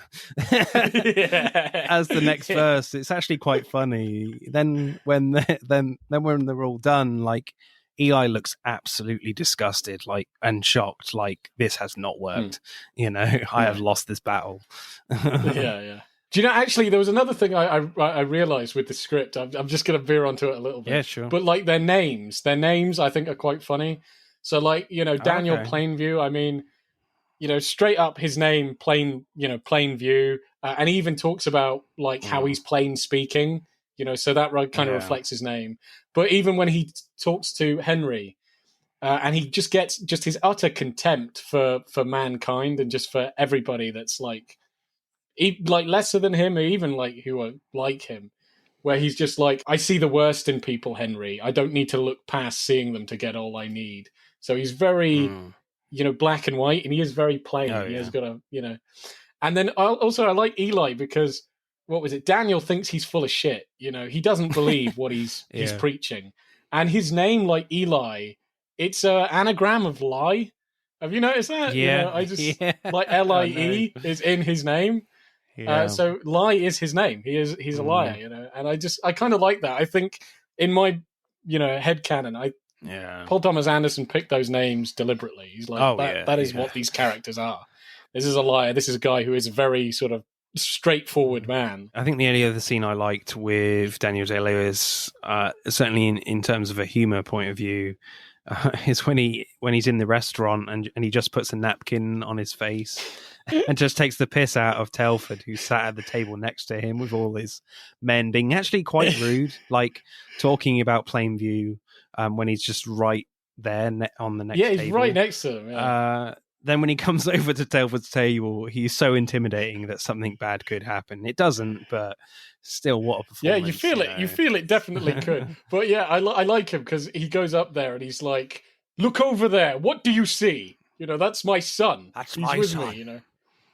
As the next verse, it's actually quite funny. Then when they're all done, like, Eli looks absolutely disgusted, like, and shocked, like, this has not worked. You know, I have lost this battle. Yeah. Do you know, actually, there was another thing I realized with the script. I'm just going to veer onto it a little bit. Yeah, sure. But like their names I think are quite funny. So, like, you know, Daniel Plainview, I mean, you know, straight up his name, Plainview, and he even talks about, like, how he's plain speaking, you know, so that kind of reflects his name. But even when he talks to Henry, and he just gets just his utter contempt for mankind and just for everybody that's, like lesser than him, or even, like, who are like him, where he's just like, "I see the worst in people, Henry. I don't need to look past seeing them to get all I need." So he's very, you know, black and white, and he is very plain. He has got a, you know. And then I like Eli because, what was it? Daniel thinks he's full of shit. You know, he doesn't believe what he's preaching. And his name, like Eli, it's an anagram of lie. Have you noticed that? Yeah. You know, I just like LIE is in his name. Yeah. So Lie is his name. He's a liar, you know. And I kind of like that. I think in my, you know, headcanon, Paul Thomas Anderson picked those names deliberately. He's like, that is what these characters are. This is a liar. This is a guy who is a very sort of straightforward man. I think the only other scene I liked with Daniel Day-Lewis, certainly in terms of a humor point of view, is when he's in the restaurant and he just puts a napkin on his face and just takes the piss out of Telford, who sat at the table next to him with all his men, being actually quite rude, like talking about Plainview when he's just right there on the next table. Yeah, he's right next to him. Yeah. Then when he comes over to Telford's table, he's so intimidating that something bad could happen. It doesn't, but still, what a performance. Yeah, you feel it. You feel it definitely could. But yeah, I like him because he goes up there and he's like, look over there. What do you see? That's my son. That's He's my with son. me,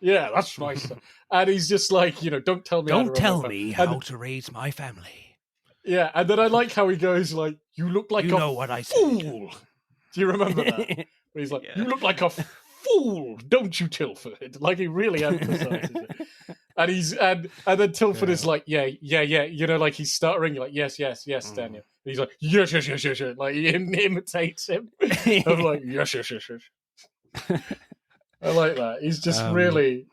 Yeah, that's my son. And he's just like, don't tell me. Don't tell me how to raise my family. Yeah, and then I like how he goes like, "You look like You a know what I fool." said. Do you remember that? Where he's like, "You look like a fool, don't you, Tilford?" Like he really emphasizes it. And then Tilford is like, yeah, like he's stuttering. You're like, yes, Daniel. And he's like, yes. Like he imitates him. I'm like, yes. I like that. He's just really,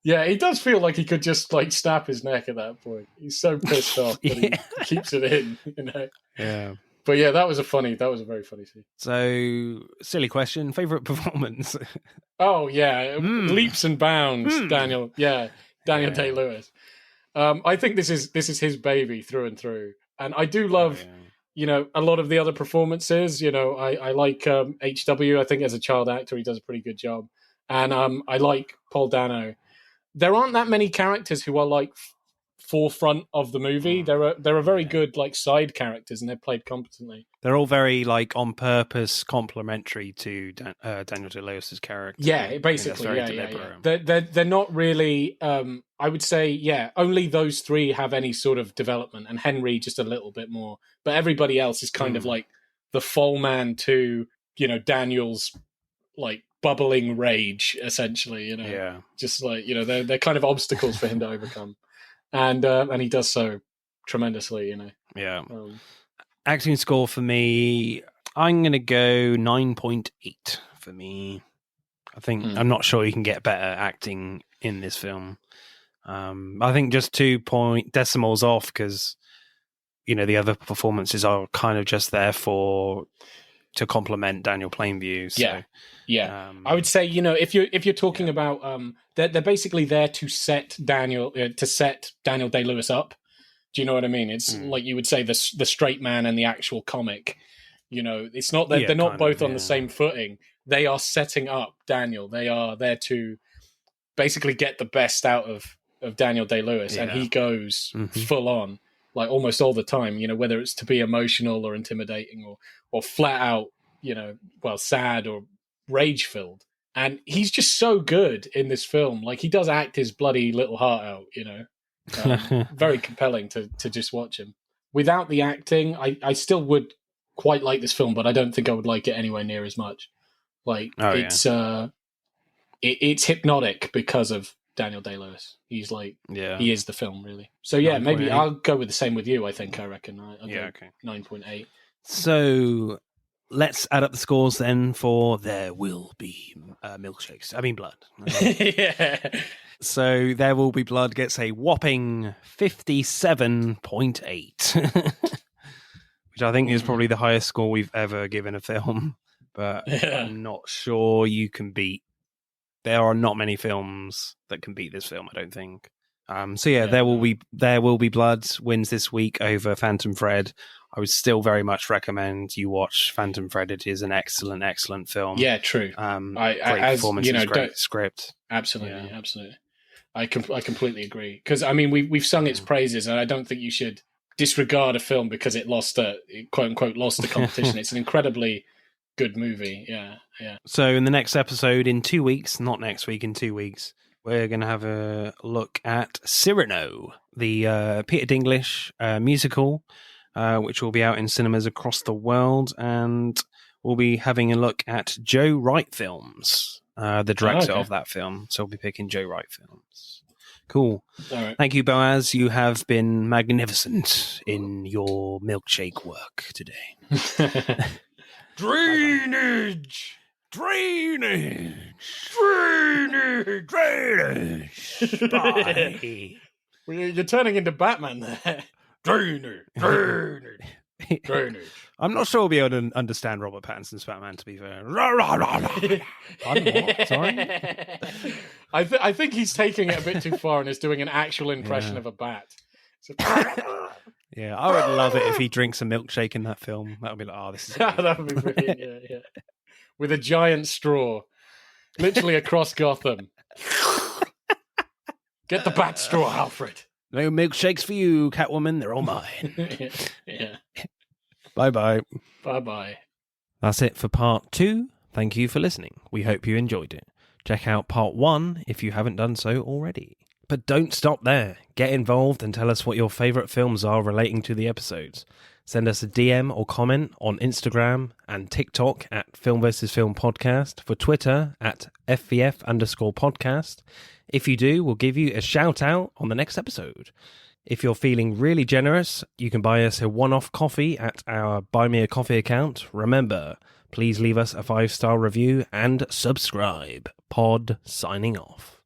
he does feel like he could just like snap his neck at that point. He's so pissed off, but he keeps it in, Yeah. But yeah, that was a very funny scene. So, silly question. Favorite performance? Oh yeah, leaps and bounds, Daniel. Yeah, Daniel Day-Lewis. I think this is his baby through and through, and I do love, a lot of the other performances. I like HW. I think as a child actor, he does a pretty good job, and I like Paul Dano. There aren't that many characters who are like forefront of the movie. There are very good like side characters, and they're played competently. They're all very like on purpose complementary to Daniel Day-Lewis's character. Yeah, basically, They're not really. I would say, only those three have any sort of development, and Henry just a little bit more. But everybody else is kind of like the foal man to Daniel's like bubbling rage, essentially. Just like they're kind of obstacles for him to overcome. And he does so tremendously, Yeah. Acting score for me, I'm going to go 9.8 for me. I think I'm not sure you can get better acting in this film. I think just 2 point decimals off because the other performances are kind of just there to complement Daniel Plainview. So, I would say if you're talking about they're basically there to set Daniel Day-Lewis up. Do you know what I mean? It's like you would say the straight man and the actual comic. It's not that they're not both on the same footing. They are setting up Daniel. They are there to basically get the best out of Daniel Day-Lewis, and he goes full on like almost all the time. Whether it's to be emotional or intimidating or flat out, sad or rage filled. And he's just so good in this film. Like he does act his bloody little heart out, very compelling to just watch him. Without the acting, I still would quite like this film, but I don't think I would like it anywhere near as much. Like it's hypnotic because of Daniel Day-Lewis. He's like, he is the film really. So maybe I'll go with the same with you. I reckon. I'll go 9.8. So let's add up the scores then for There Will Be Milkshakes. I mean blood. So There Will Be Blood gets a whopping 57.8, which I think is probably the highest score we've ever given a film. But I'm not sure you can beat. There are not many films that can beat this film, I don't think. There Will Be Blood wins this week over Phantom Thread. I would still very much recommend you watch Phantom Thread. It is an excellent film. Yeah, true. Great performances, great script. Absolutely. I completely agree. Because I mean, we've sung its praises, and I don't think you should disregard a film because it lost quote unquote lost the competition. It's an incredibly good movie. Yeah. So in the next episode in 2 weeks, not next week, in 2 weeks, we're going to have a look at Cyrano, the Peter Dinklage musical, which will be out in cinemas across the world, and we'll be having a look at Joe Wright films, the director of that film. So we'll be picking Joe Wright films. Cool. All right. Thank you, Boaz. You have been magnificent in your milkshake work today. Drainage. Bye. You're turning into Batman there. Drainage. I'm not sure we'll be able to understand Robert Pattinson's Batman, to be fair. Sorry? I think he's taking it a bit too far and is doing an actual impression of a bat. So... Yeah, I would love it if he drinks a milkshake in that film. That would be like, this is... That would be brilliant, yeah. With a giant straw. Literally across Gotham. Get the bat straw, Alfred. No milkshakes for you, Catwoman. They're all mine. Yeah. Bye-bye. Bye-bye. That's it for part 2. Thank you for listening. We hope you enjoyed it. Check out part 1 if you haven't done so already. But don't stop there. Get involved and tell us what your favourite films are relating to the episodes. Send us a DM or comment on Instagram and TikTok at Film vs. Film Podcast, for Twitter at FVF_podcast. If you do, we'll give you a shout out on the next episode. If you're feeling really generous, you can buy us a one-off coffee at our Buy Me a Coffee account. Remember, please leave us a 5-star review and subscribe. Pod signing off.